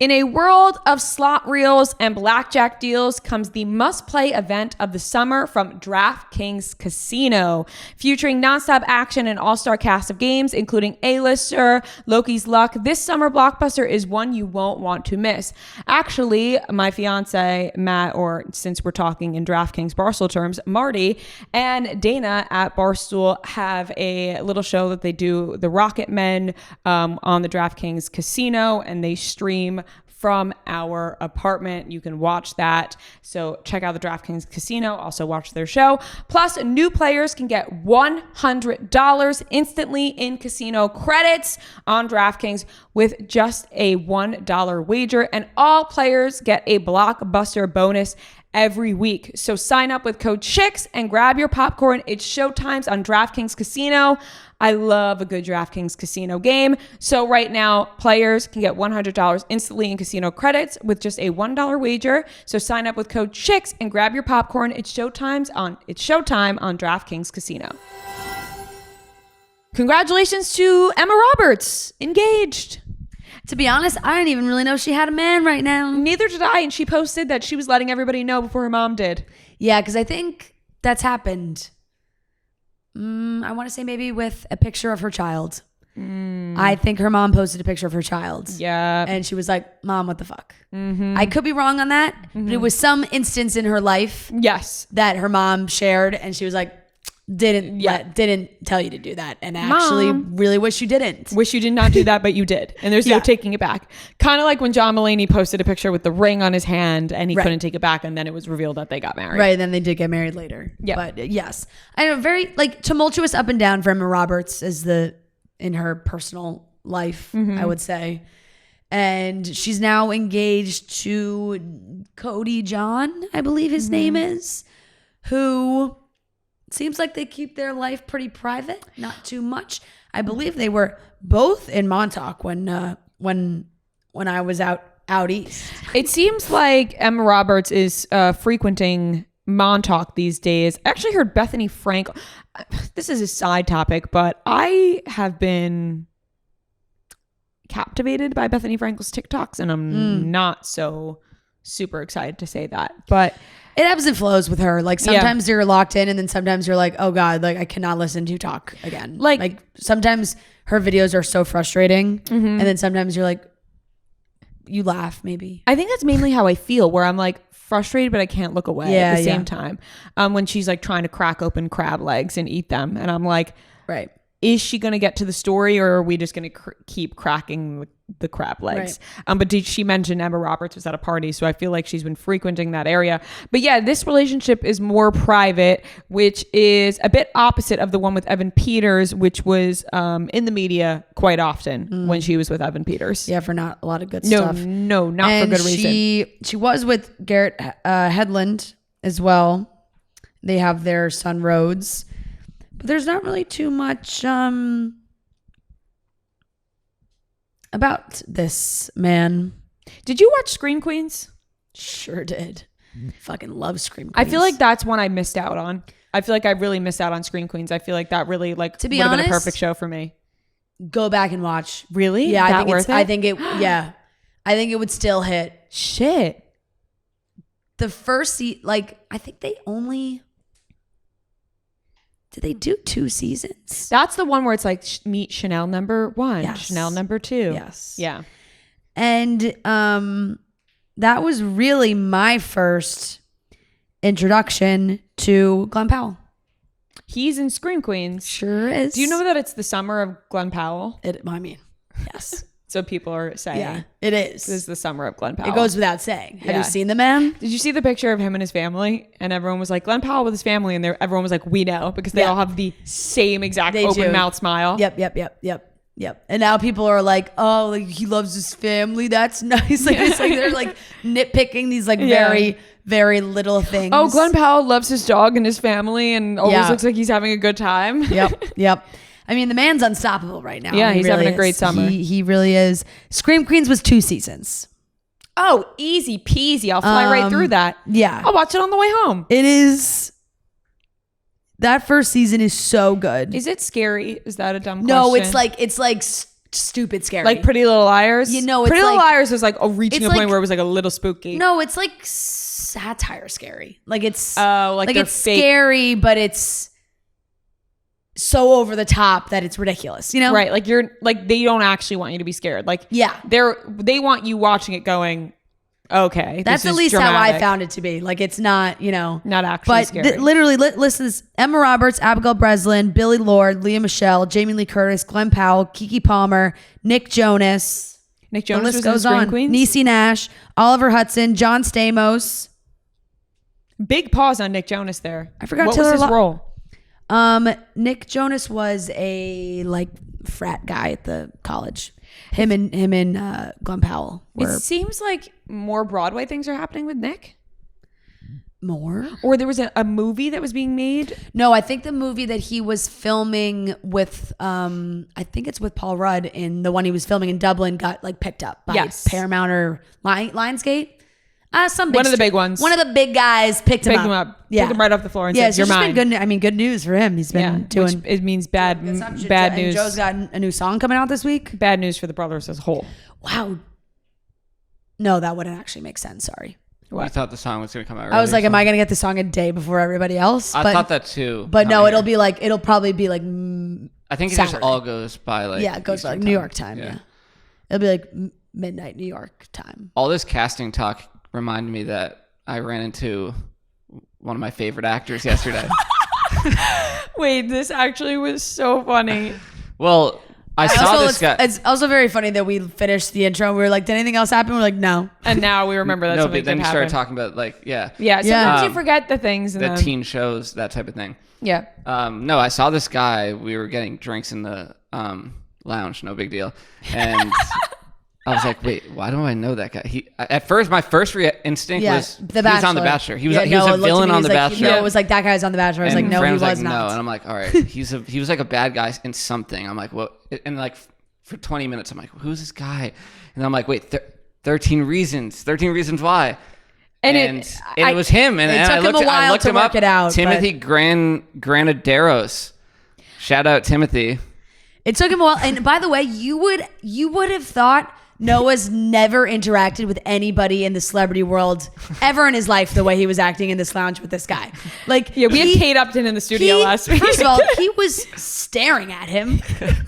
[SPEAKER 1] In a world of slot reels and blackjack deals comes the must-play event of the summer from DraftKings Casino, featuring nonstop action and all-star cast of games, including A-lister, Loki's Luck. This summer blockbuster is one you won't want to miss. Actually, my fiance, Matt, or since we're talking in DraftKings Barstool terms, Marty, and Dana at Barstool have a little show that they do, the Rocket Men, on the DraftKings Casino, and they stream from our apartment. You can watch that. So check out the DraftKings Casino. Also watch their show. Plus, new players can get $100 instantly in casino credits on DraftKings with just a $1 wager. And all players get a blockbuster bonus every week. So sign up with code CHICKS and grab your popcorn. It's showtimes on DraftKings Casino. I love a good DraftKings Casino game. So right now, players can get $100 instantly in casino credits with just a $1 wager. So sign up with code CHICKS and grab your popcorn. It's showtime on DraftKings Casino. Congratulations to Emma Roberts, engaged.
[SPEAKER 2] To be honest, I didn't even really know she had a man right now.
[SPEAKER 1] Neither did I, and she posted that she was letting everybody know before her mom did.
[SPEAKER 2] Yeah, because I think that's happened. I want to say maybe with a picture of her child. I think her mom posted a picture of her child.
[SPEAKER 1] Yeah.
[SPEAKER 2] And she was like, Mom, what the fuck? I could be wrong on that, but it was some instance in her life that her mom shared, and she was like, didn't tell you to do that, and actually really wish you didn't.
[SPEAKER 1] Wish you did not do that, but you did, and there's no taking it back. Kind of like when John Mulaney posted a picture with the ring on his hand and he couldn't take it back, and then it was revealed that they got married.
[SPEAKER 2] Right, and then they did get married later. Yeah, but yes, I know, very like tumultuous up and down for Emma Roberts in her personal life, I would say. And she's now engaged to Cody John, I believe his name is, who seems like they keep their life pretty private, not too much. I believe they were both in Montauk when I was out east.
[SPEAKER 1] It seems like Emma Roberts is frequenting Montauk these days. I actually heard Bethany Frankel. This is a side topic, but I have been captivated by Bethany Frankel's TikToks, and I'm not so super excited to say that, but
[SPEAKER 2] it ebbs and flows with her. Like sometimes you're locked in, and then sometimes you're like, oh God, like I cannot listen to you talk again. Like sometimes her videos are so frustrating, and then sometimes you're like, you laugh maybe.
[SPEAKER 1] I think that's mainly how I feel, where I'm like frustrated, but I can't look away at the same time. When she's like trying to crack open crab legs and eat them, and I'm like,
[SPEAKER 2] right.
[SPEAKER 1] Is she going to get to the story, or are we just going to keep cracking the crab legs? Right. But she mentioned Emma Roberts was at a party, so I feel like she's been frequenting that area. But yeah, this relationship is more private, which is a bit opposite of the one with Evan Peters, which was in the media quite often when she was with Evan Peters.
[SPEAKER 2] Yeah, for not a lot of good stuff.
[SPEAKER 1] No, not for good reason.
[SPEAKER 2] She was with Garrett Hedlund as well. They have their son Rhodes. But there's not really too much about this man.
[SPEAKER 1] Did you watch Scream Queens?
[SPEAKER 2] Sure did. Fucking love Scream Queens.
[SPEAKER 1] I feel like that's one I missed out on. I feel like I really missed out on Scream Queens. I feel like that really would have been a perfect show for me.
[SPEAKER 2] Go back and watch.
[SPEAKER 1] Really?
[SPEAKER 2] Yeah,
[SPEAKER 1] I
[SPEAKER 2] think it would still hit.
[SPEAKER 1] Shit.
[SPEAKER 2] The first I think they only... Did they do 2 seasons?
[SPEAKER 1] That's the one where it's like meet Chanel number 1,
[SPEAKER 2] yes.
[SPEAKER 1] Chanel number 2.
[SPEAKER 2] Yes.
[SPEAKER 1] Yeah.
[SPEAKER 2] And that was really my first introduction to Glenn Powell.
[SPEAKER 1] He's in Scream Queens.
[SPEAKER 2] Sure is.
[SPEAKER 1] Do you know that it's the summer of Glenn Powell?
[SPEAKER 2] Yes.
[SPEAKER 1] So people are saying.
[SPEAKER 2] Yeah, it is.
[SPEAKER 1] This is the summer of Glenn Powell.
[SPEAKER 2] It goes without saying. Have you seen the man?
[SPEAKER 1] Did you see the picture of him and his family? And everyone was like, Glenn Powell with his family. And everyone was like, we know. Because they all have the same exact open mouth smile.
[SPEAKER 2] Yep. And now people are like, oh, like he loves his family. That's nice. Like, it's like they're like nitpicking these like very, very little things.
[SPEAKER 1] Oh, Glenn Powell loves his dog and his family and always looks like he's having a good time.
[SPEAKER 2] Yep. I mean, the man's unstoppable right now.
[SPEAKER 1] Yeah, he's really having a great summer.
[SPEAKER 2] He really is. Scream Queens was 2 seasons.
[SPEAKER 1] Oh, easy peasy. I'll fly right through that.
[SPEAKER 2] Yeah.
[SPEAKER 1] I'll watch it on the way home.
[SPEAKER 2] It is. That first season is so good.
[SPEAKER 1] Is it scary? Is that a dumb question?
[SPEAKER 2] No, it's like stupid scary.
[SPEAKER 1] Like Pretty Little Liars.
[SPEAKER 2] You know, it's
[SPEAKER 1] Pretty Little
[SPEAKER 2] like-
[SPEAKER 1] Liars was like reaching a
[SPEAKER 2] it's
[SPEAKER 1] point
[SPEAKER 2] like-
[SPEAKER 1] where it was like a little spooky.
[SPEAKER 2] No, it's like satire scary. Like it's
[SPEAKER 1] like they're
[SPEAKER 2] it's
[SPEAKER 1] fake.
[SPEAKER 2] scary, but it's so over the top that it's ridiculous. You know,
[SPEAKER 1] Right. Like you're like they don't actually want you to be scared. Like
[SPEAKER 2] Yeah.
[SPEAKER 1] they want you watching it going, okay.
[SPEAKER 2] That's
[SPEAKER 1] this
[SPEAKER 2] at
[SPEAKER 1] is
[SPEAKER 2] least how I
[SPEAKER 1] dramatic.
[SPEAKER 2] found it to be. Like it's not, you know,
[SPEAKER 1] Not actually
[SPEAKER 2] but
[SPEAKER 1] scary.
[SPEAKER 2] literally, listen. This Emma Roberts, Abigail Breslin, Billy Lord, Leah Michelle, Jamie Lee Curtis, Glenn Powell, Keke Palmer, Nick Jonas.
[SPEAKER 1] Nick
[SPEAKER 2] The
[SPEAKER 1] Jonas
[SPEAKER 2] list
[SPEAKER 1] was in
[SPEAKER 2] goes
[SPEAKER 1] Scream
[SPEAKER 2] on.
[SPEAKER 1] Queens.
[SPEAKER 2] Niecy Nash, Oliver Hudson, John Stamos.
[SPEAKER 1] Big pause on Nick Jonas there.
[SPEAKER 2] I forgot
[SPEAKER 1] what
[SPEAKER 2] Taylor
[SPEAKER 1] was his
[SPEAKER 2] Lo-
[SPEAKER 1] role.
[SPEAKER 2] Nick Jonas was a like frat guy at the college. Him and Glenn Powell were
[SPEAKER 1] It seems like more Broadway things are happening with Nick.
[SPEAKER 2] more.
[SPEAKER 1] Or there was a movie that was being made.
[SPEAKER 2] No, I think the movie that he was filming with, I think it's with Paul Rudd, in the one he was filming in Dublin, got like picked up by
[SPEAKER 1] Yes.
[SPEAKER 2] Paramount or Lionsgate. Some big
[SPEAKER 1] One of the big ones.
[SPEAKER 2] One of the big guys picked him up.
[SPEAKER 1] Yeah. Took him right off the floor and
[SPEAKER 2] Yeah,
[SPEAKER 1] said,
[SPEAKER 2] so
[SPEAKER 1] you're
[SPEAKER 2] it's just
[SPEAKER 1] mine.
[SPEAKER 2] been good. I mean, good news for him. He's been doing.
[SPEAKER 1] Which it means bad
[SPEAKER 2] and
[SPEAKER 1] news.
[SPEAKER 2] Joe's got a new song coming out this week.
[SPEAKER 1] Bad news for the brothers as a whole.
[SPEAKER 2] Wow. No, that wouldn't actually make sense. Sorry.
[SPEAKER 3] I thought the song was going to come out.
[SPEAKER 2] I was
[SPEAKER 3] early,
[SPEAKER 2] like, am
[SPEAKER 3] so-
[SPEAKER 2] I going to get the song a day before everybody else?
[SPEAKER 3] I thought that too.
[SPEAKER 2] But no,
[SPEAKER 3] coming
[SPEAKER 2] it'll probably be like
[SPEAKER 3] I think it
[SPEAKER 2] Saturday.
[SPEAKER 3] just all goes by like
[SPEAKER 2] it goes
[SPEAKER 3] Eastern
[SPEAKER 2] like New York time. Yeah. It'll be like midnight New York time.
[SPEAKER 3] All this casting talk reminded me that I ran into one of my favorite actors yesterday.
[SPEAKER 1] Wait, this actually was so funny.
[SPEAKER 3] Well, I saw
[SPEAKER 2] Also,
[SPEAKER 3] this guy.
[SPEAKER 2] It's also very funny that we finished the intro and we were like, did anything else happen? We're like, no.
[SPEAKER 1] And now we remember that
[SPEAKER 3] No,
[SPEAKER 1] something
[SPEAKER 3] but then
[SPEAKER 1] did
[SPEAKER 3] you started
[SPEAKER 1] happen.
[SPEAKER 3] talking about like
[SPEAKER 1] Yeah, sometimes
[SPEAKER 2] Yeah.
[SPEAKER 1] you forget the things. And
[SPEAKER 3] the
[SPEAKER 1] then,
[SPEAKER 3] teen shows, that type of thing.
[SPEAKER 1] Yeah.
[SPEAKER 3] No, I saw this guy. We were getting drinks in the lounge. No big deal. And I was like, wait, why do I know that guy? At first, my first instinct was
[SPEAKER 2] The
[SPEAKER 3] he's on The Bachelor. He was a villain on The Bachelor.
[SPEAKER 2] No, it was like that guy's on The Bachelor. I was
[SPEAKER 3] And
[SPEAKER 2] like, no,
[SPEAKER 3] Fran
[SPEAKER 2] he
[SPEAKER 3] was
[SPEAKER 2] was
[SPEAKER 3] like,
[SPEAKER 2] not.
[SPEAKER 3] no. And I'm like, all right, he was like a bad guy in something. I'm like, what? And like for 20 minutes, I'm like, who's this guy? And I'm like, wait, 13 reasons why.
[SPEAKER 1] And
[SPEAKER 3] it was him. And
[SPEAKER 2] it
[SPEAKER 3] I
[SPEAKER 2] took him a while
[SPEAKER 3] looked
[SPEAKER 2] to
[SPEAKER 3] him
[SPEAKER 2] work
[SPEAKER 3] up.
[SPEAKER 2] it out,
[SPEAKER 3] Timothy Granaderos. Shout out Timothy.
[SPEAKER 2] It took him a while. And by the way, you would have thought Noah's never interacted with anybody in the celebrity world ever in his life the way he was acting in this lounge with this guy. Like,
[SPEAKER 1] Yeah, we had Kate Upton in the studio last week.
[SPEAKER 2] First of all, he was staring at him.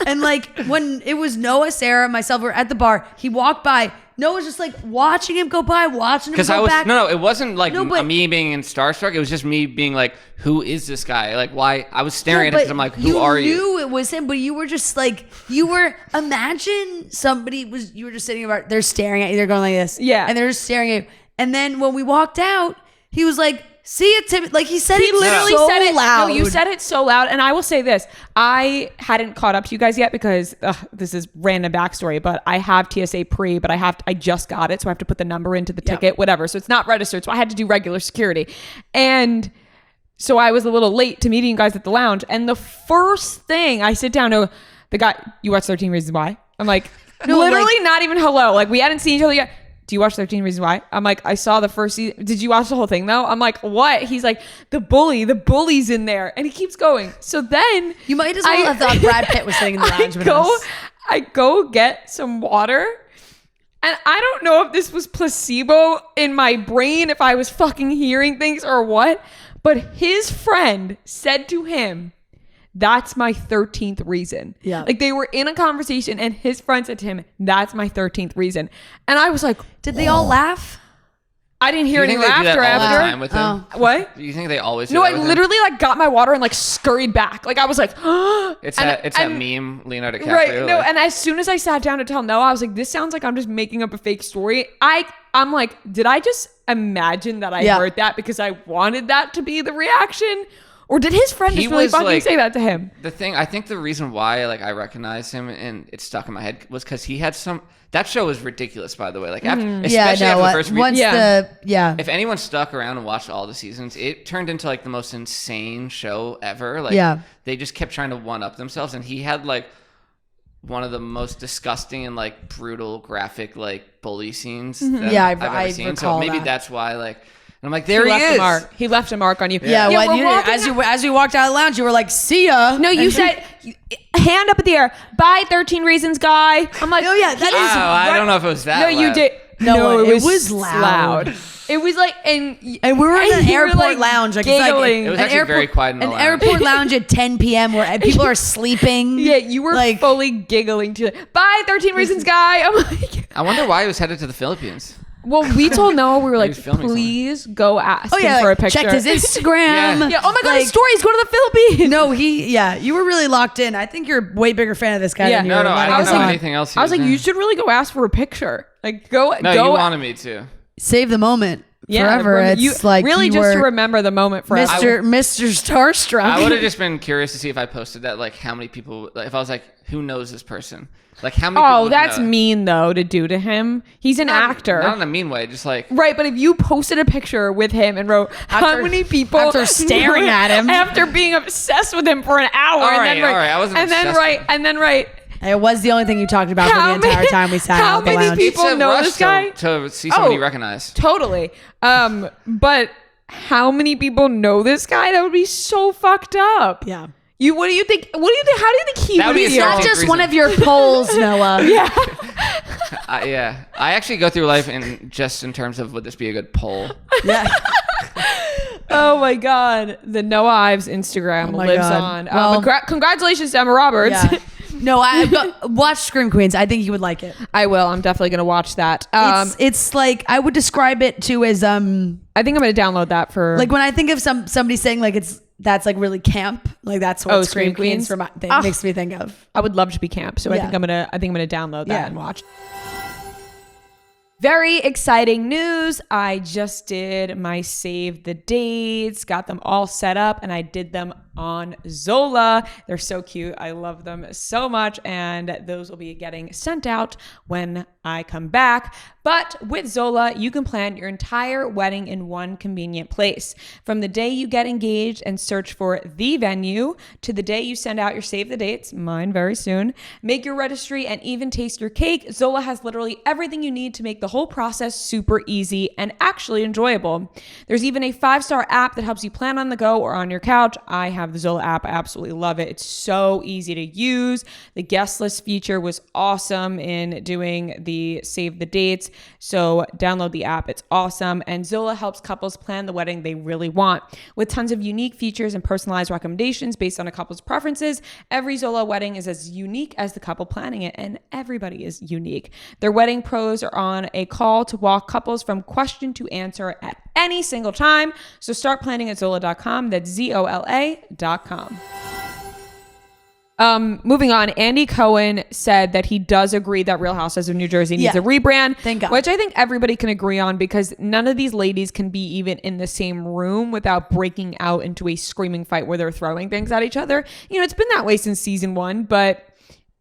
[SPEAKER 2] And like when it was Noah, Sarah, myself were at the bar, he walked by. Noah's just like watching him go by, watching him
[SPEAKER 3] Because
[SPEAKER 2] go back.
[SPEAKER 3] no, it wasn't like
[SPEAKER 2] No, but-
[SPEAKER 3] me being in starstruck. It was just me being like, who is this guy? Like, why? I was staring at it because I'm like, who are you?
[SPEAKER 2] You knew it was him, but you were just like, imagine you were just sitting about, they're staring at you, they're going like this.
[SPEAKER 1] Yeah.
[SPEAKER 2] And they're just staring at you. And then when we walked out, he was like, see it, Tim. Like he said it
[SPEAKER 1] literally
[SPEAKER 2] so
[SPEAKER 1] said it
[SPEAKER 2] loud.
[SPEAKER 1] No, you said it so loud. And I will say this: I hadn't caught up to you guys yet because this is random backstory. But I have TSA pre, but I just got it, so I have to put the number into the ticket, whatever. So it's not registered. So I had to do regular security, and so I was a little late to meeting you guys at the lounge. And the first thing I sit down to the guy, you watch 13 Reasons Why? I'm like,
[SPEAKER 2] No,
[SPEAKER 1] literally not even hello. Like we hadn't seen each other yet. Do you watch 13 Reasons Why? I'm like, I saw the first season. Did you watch the whole thing though? I'm like, what? He's like, the bully's in there. And he keeps going. So then
[SPEAKER 2] You might as well have thought Brad Pitt was sitting in the lounge with us.
[SPEAKER 1] I go get some water. And I don't know if this was placebo in my brain, if I was fucking hearing things or what. But his friend said to him, that's my 13th reason.
[SPEAKER 2] Yeah.
[SPEAKER 1] Like they were in a conversation and his friend said to him, that's my 13th reason. And I was like,
[SPEAKER 2] Did they all laugh?
[SPEAKER 1] I didn't hear
[SPEAKER 3] Do
[SPEAKER 1] any
[SPEAKER 3] you think they do
[SPEAKER 1] laughter
[SPEAKER 3] that all the
[SPEAKER 1] after.
[SPEAKER 3] time with him?
[SPEAKER 1] What?
[SPEAKER 3] Do you think they always do
[SPEAKER 1] No,
[SPEAKER 3] that
[SPEAKER 1] I
[SPEAKER 3] with him?
[SPEAKER 1] literally like got my water and like scurried back. Like I was like,
[SPEAKER 3] It's
[SPEAKER 1] and-
[SPEAKER 3] that
[SPEAKER 1] and-
[SPEAKER 3] meme, Leonardo DiCaprio.
[SPEAKER 1] right. No,
[SPEAKER 3] like-
[SPEAKER 1] and as soon as I sat down to tell Noah, I was like, this sounds like I'm just making up a fake story. I'm like, did I just imagine that I heard that because I wanted that to be the reaction? Or did his friend
[SPEAKER 3] He
[SPEAKER 1] just really
[SPEAKER 3] was,
[SPEAKER 1] fucking
[SPEAKER 3] like-
[SPEAKER 1] say that to him?
[SPEAKER 3] I think the reason why like I recognized him and it stuck in my head was because he had that show was ridiculous, by the way. Like after, especially after the first
[SPEAKER 2] once
[SPEAKER 3] if anyone stuck around and watched all the seasons, it turned into like the most insane show ever. Like they just kept trying to one up themselves, and he had like one of the most disgusting and like brutal graphic like bully scenes that I've ever seen. So
[SPEAKER 2] recall
[SPEAKER 3] maybe
[SPEAKER 2] that.
[SPEAKER 3] that's why like And I'm like, there he is.
[SPEAKER 1] He left a mark on you.
[SPEAKER 2] Yeah, as you walked out of the lounge, you were like, see ya.
[SPEAKER 1] No, you said, hand up in the air, bye 13 Reasons guy. I'm like,
[SPEAKER 2] oh yeah, that is.
[SPEAKER 3] I don't know if it was that loud.
[SPEAKER 1] You did.
[SPEAKER 2] No, it was loud.
[SPEAKER 1] It was like, and
[SPEAKER 2] we were in an airport lounge. Like,
[SPEAKER 3] it was actually very quiet in the
[SPEAKER 2] an
[SPEAKER 3] lounge.
[SPEAKER 2] airport lounge at 10 p.m. where people are sleeping.
[SPEAKER 1] Yeah, you were like fully giggling to bye 13 Reasons guy. I'm like,
[SPEAKER 3] I wonder why he was headed to the Philippines.
[SPEAKER 1] Well, we told Noah, we were like,
[SPEAKER 3] please
[SPEAKER 1] go ask him for a picture.
[SPEAKER 2] Check his Instagram.
[SPEAKER 1] Yeah. Oh my God, his stories, go to the Philippines.
[SPEAKER 2] No, you were really locked in. I think you're a way bigger fan of this guy than you
[SPEAKER 3] No, I don't know anything else.
[SPEAKER 1] I was like, you should really go ask for a picture. Like, go.
[SPEAKER 3] No, you wanted me to.
[SPEAKER 2] Save the moment. Forever. It's like
[SPEAKER 1] really just to remember the moment forever.
[SPEAKER 2] Mr. Starstruck.
[SPEAKER 3] I would have just been curious to see if I posted that, like how many people, like, if I was like, who knows this person? Like how many people
[SPEAKER 1] that's mean though to do to him. He's an actor.
[SPEAKER 3] Not in a mean way, just like.
[SPEAKER 1] Right, but if you posted a picture with him and wrote how many people
[SPEAKER 2] after staring at him,
[SPEAKER 1] after being obsessed with him for an hour,
[SPEAKER 3] all right, I wasn't obsessed
[SPEAKER 1] and then write.
[SPEAKER 2] It was the only thing you talked about for the entire time we sat out the lounge.
[SPEAKER 1] How many people know this guy?
[SPEAKER 3] To see someone you recognize.
[SPEAKER 1] Totally. But how many people know this guy? That would be so fucked up.
[SPEAKER 2] Yeah.
[SPEAKER 1] What do you think? How do you think he would be?
[SPEAKER 2] It's not just one of your polls, Noah.
[SPEAKER 1] Yeah.
[SPEAKER 3] Yeah. I actually go through life in terms of, would this be a good poll?
[SPEAKER 2] Yeah.
[SPEAKER 1] Oh my God. The Noah Ives Instagram lives on. Well, congratulations to Emma Roberts.
[SPEAKER 2] Yeah. No, watch Scream Queens. I think you would like it.
[SPEAKER 1] I will. I'm definitely going to watch that.
[SPEAKER 2] It's like, I would describe it too as
[SPEAKER 1] I think I'm going to download that for
[SPEAKER 2] like when I think of somebody saying like that's like really camp. Like that's what Scream Queens makes me think of.
[SPEAKER 1] I would love to be camp. So I think I'm gonna download that and watch. Very exciting news. I just did my save the dates, got them all set up, and I did them on Zola. They're so cute. I love them so much, and those will be getting sent out when I come back. But with Zola, you can plan your entire wedding in one convenient place. From the day you get engaged and search for the venue to the day you send out your save the dates, mine very soon, make your registry and even taste your cake, Zola has literally everything you need to make the whole process super easy and actually enjoyable. There's even a 5-star app that helps you plan on the go or on your couch. I have the Zola app. I absolutely love it. It's so easy to use. The guest list feature was awesome in doing the save the dates. So download the app. It's awesome. And Zola helps couples plan the wedding they really want. With tons of unique features and personalized recommendations based on a couple's preferences, every Zola wedding is as unique as the couple planning it, and everybody is unique. Their wedding pros are on a call to walk couples from question to answer at any single time. So start planning at Zola.com. That's ZOLA.com. Moving on, Andy Cohen said that he does agree that Real Housewives of New Jersey needs a rebrand,
[SPEAKER 2] Thank God.
[SPEAKER 1] which I think everybody can agree on, because none of these ladies can be even in the same room without breaking out into a screaming fight where they're throwing things at each other. You know, it's been that way since season 1, but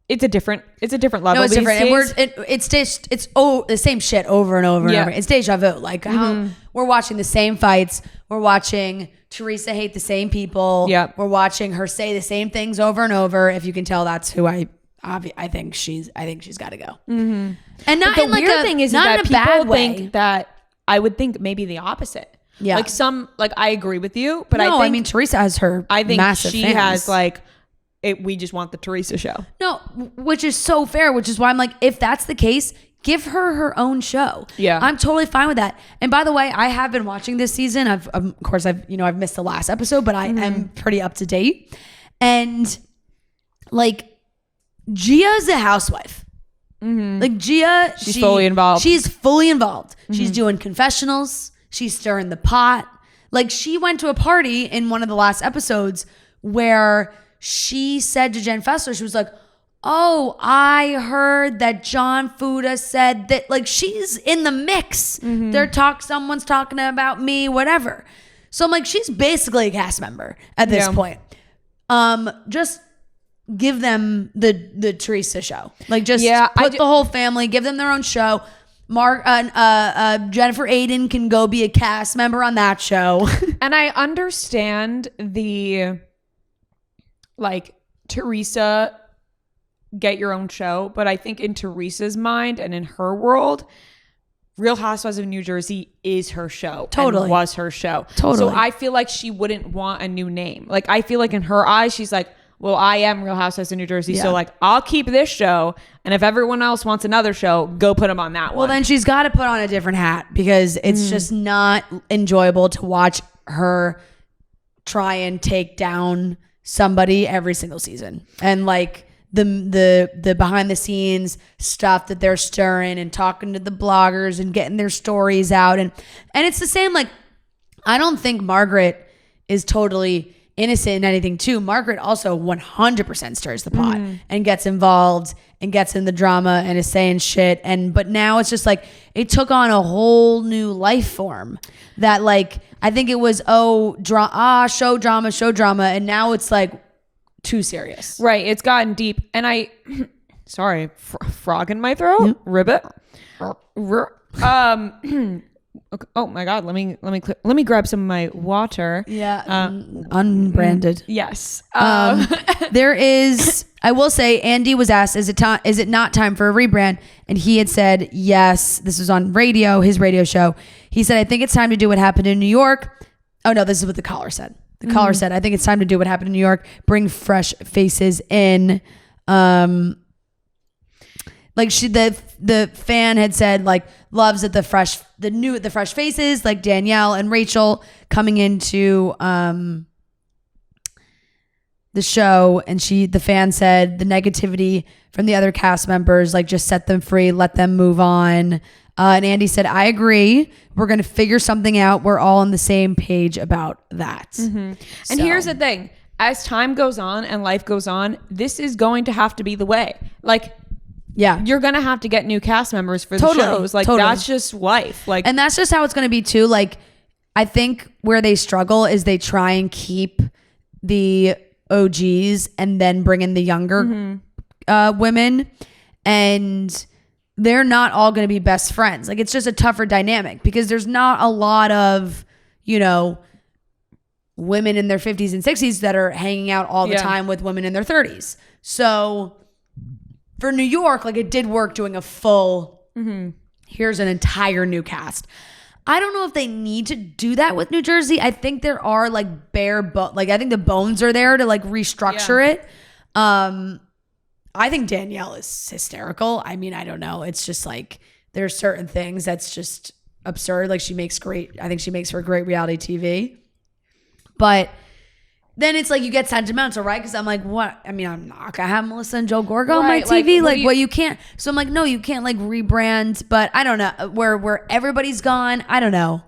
[SPEAKER 1] it's a different level.
[SPEAKER 2] No, it's different. And it's the same shit over and over and over. It's deja vu. Like how we're watching the same fights. We're watching Teresa hate the same people.
[SPEAKER 1] Yeah.
[SPEAKER 2] We're watching her say the same things over and over. If you can tell, that's who I think she's got to go. Mm-hmm. And not
[SPEAKER 1] but
[SPEAKER 2] in
[SPEAKER 1] the
[SPEAKER 2] like
[SPEAKER 1] weird thing is
[SPEAKER 2] not
[SPEAKER 1] that
[SPEAKER 2] in a bad
[SPEAKER 1] people
[SPEAKER 2] way.
[SPEAKER 1] think that I would think maybe the opposite.
[SPEAKER 2] Yeah.
[SPEAKER 1] Like I agree with you, but
[SPEAKER 2] I mean Teresa has her.
[SPEAKER 1] I think
[SPEAKER 2] massive
[SPEAKER 1] she
[SPEAKER 2] fans.
[SPEAKER 1] has like. We just want the Teresa show.
[SPEAKER 2] No, which is so fair, which is why I'm like, if that's the case, give her her own show.
[SPEAKER 1] Yeah.
[SPEAKER 2] I'm totally fine with that. And by the way, I have been watching this season. Of course I've missed the last episode, but I am pretty up to date. And like Gia's a housewife. Mm-hmm. Like Gia,
[SPEAKER 1] she's fully involved.
[SPEAKER 2] She's fully involved. Mm-hmm. She's doing confessionals. She's stirring the pot. Like she went to a party in one of the last episodes where she said to Jen Fessler, she was like, oh, I heard that John Fuda said that, like, she's in the mix. Mm-hmm. Someone's talking about me, whatever. So I'm like, she's basically a cast member at this point. Just give them the Teresa show. Like, just put the whole family, give them their own show. Jennifer Aiden can go be a cast member on that show.
[SPEAKER 1] And I understand the, like, Teresa, get your own show. But I think in Teresa's mind and in her world, Real Housewives of New Jersey is her show.
[SPEAKER 2] Totally.
[SPEAKER 1] And was her show.
[SPEAKER 2] Totally.
[SPEAKER 1] So I feel like she wouldn't want a new name. Like, I feel like in her eyes, she's like, well, I am Real Housewives of New Jersey.
[SPEAKER 2] Yeah.
[SPEAKER 1] So like, I'll keep this show. And if everyone else wants another show, go put them on that one.
[SPEAKER 2] Well, then she's got to put on a different hat because it's just not enjoyable to watch her try and take down somebody every single season. And like the behind the scenes stuff that they're stirring and talking to the bloggers and getting their stories out. And it's the same, like, I don't think Margaret is totally innocent in anything too. Margaret also 100% stirs the pot and gets involved and gets in the drama and is saying shit. But now it's just like, it took on a whole new life form that, like, I think it was, show drama. And now it's like too serious.
[SPEAKER 1] Right. It's gotten deep. And sorry, frog in my throat. Ribbit. Oh my God. Let me grab some of my water.
[SPEAKER 2] Yeah. Unbranded.
[SPEAKER 1] Yes.
[SPEAKER 2] There is, I will say, Andy was asked, is it not time for a rebrand? And he had said, yes. This was on radio, his radio show. He said, I think it's time to do what happened in New York. Oh no, this is what the caller said. The caller said, I think it's time to do what happened in New York. Bring fresh faces in. Like the fan had said, like, loves that the fresh faces, like Danielle and Rachel coming into the show. And the fan said the negativity from the other cast members, like, just set them free, let them move on. And Andy said, I agree. We're going to figure something out. We're all on the same page about that.
[SPEAKER 1] And here's the thing. As time goes on and life goes on, this is going to have to be the way. Like,
[SPEAKER 2] yeah,
[SPEAKER 1] you're going to have to get new cast members for the shows. Like, that's just life. Like,
[SPEAKER 2] and that's just how it's going to be too. Like, I think where they struggle is they try and keep the OGs and then bring in the younger women, and they're not all going to be best friends. Like, it's just a tougher dynamic because there's not a lot of, women in their 50s and 60s that are hanging out all the time with women in their 30s. So for New York, like, it did work doing a full, here's an entire new cast. I don't know if they need to do that with New Jersey. I think there are, like, I think the bones are there to, like, restructure it. I think Danielle is hysterical. I mean, I don't know. It's just like, there's certain things that's just absurd. Like, I think she makes for great reality TV. But then it's like, you get sentimental, right? Because I'm like, what? I mean, I'm not going to have Melissa and Joe Gorga on my TV. Like, you can't. So I'm like, no, you can't, like, rebrand. But I don't know. Where everybody's gone, I don't know.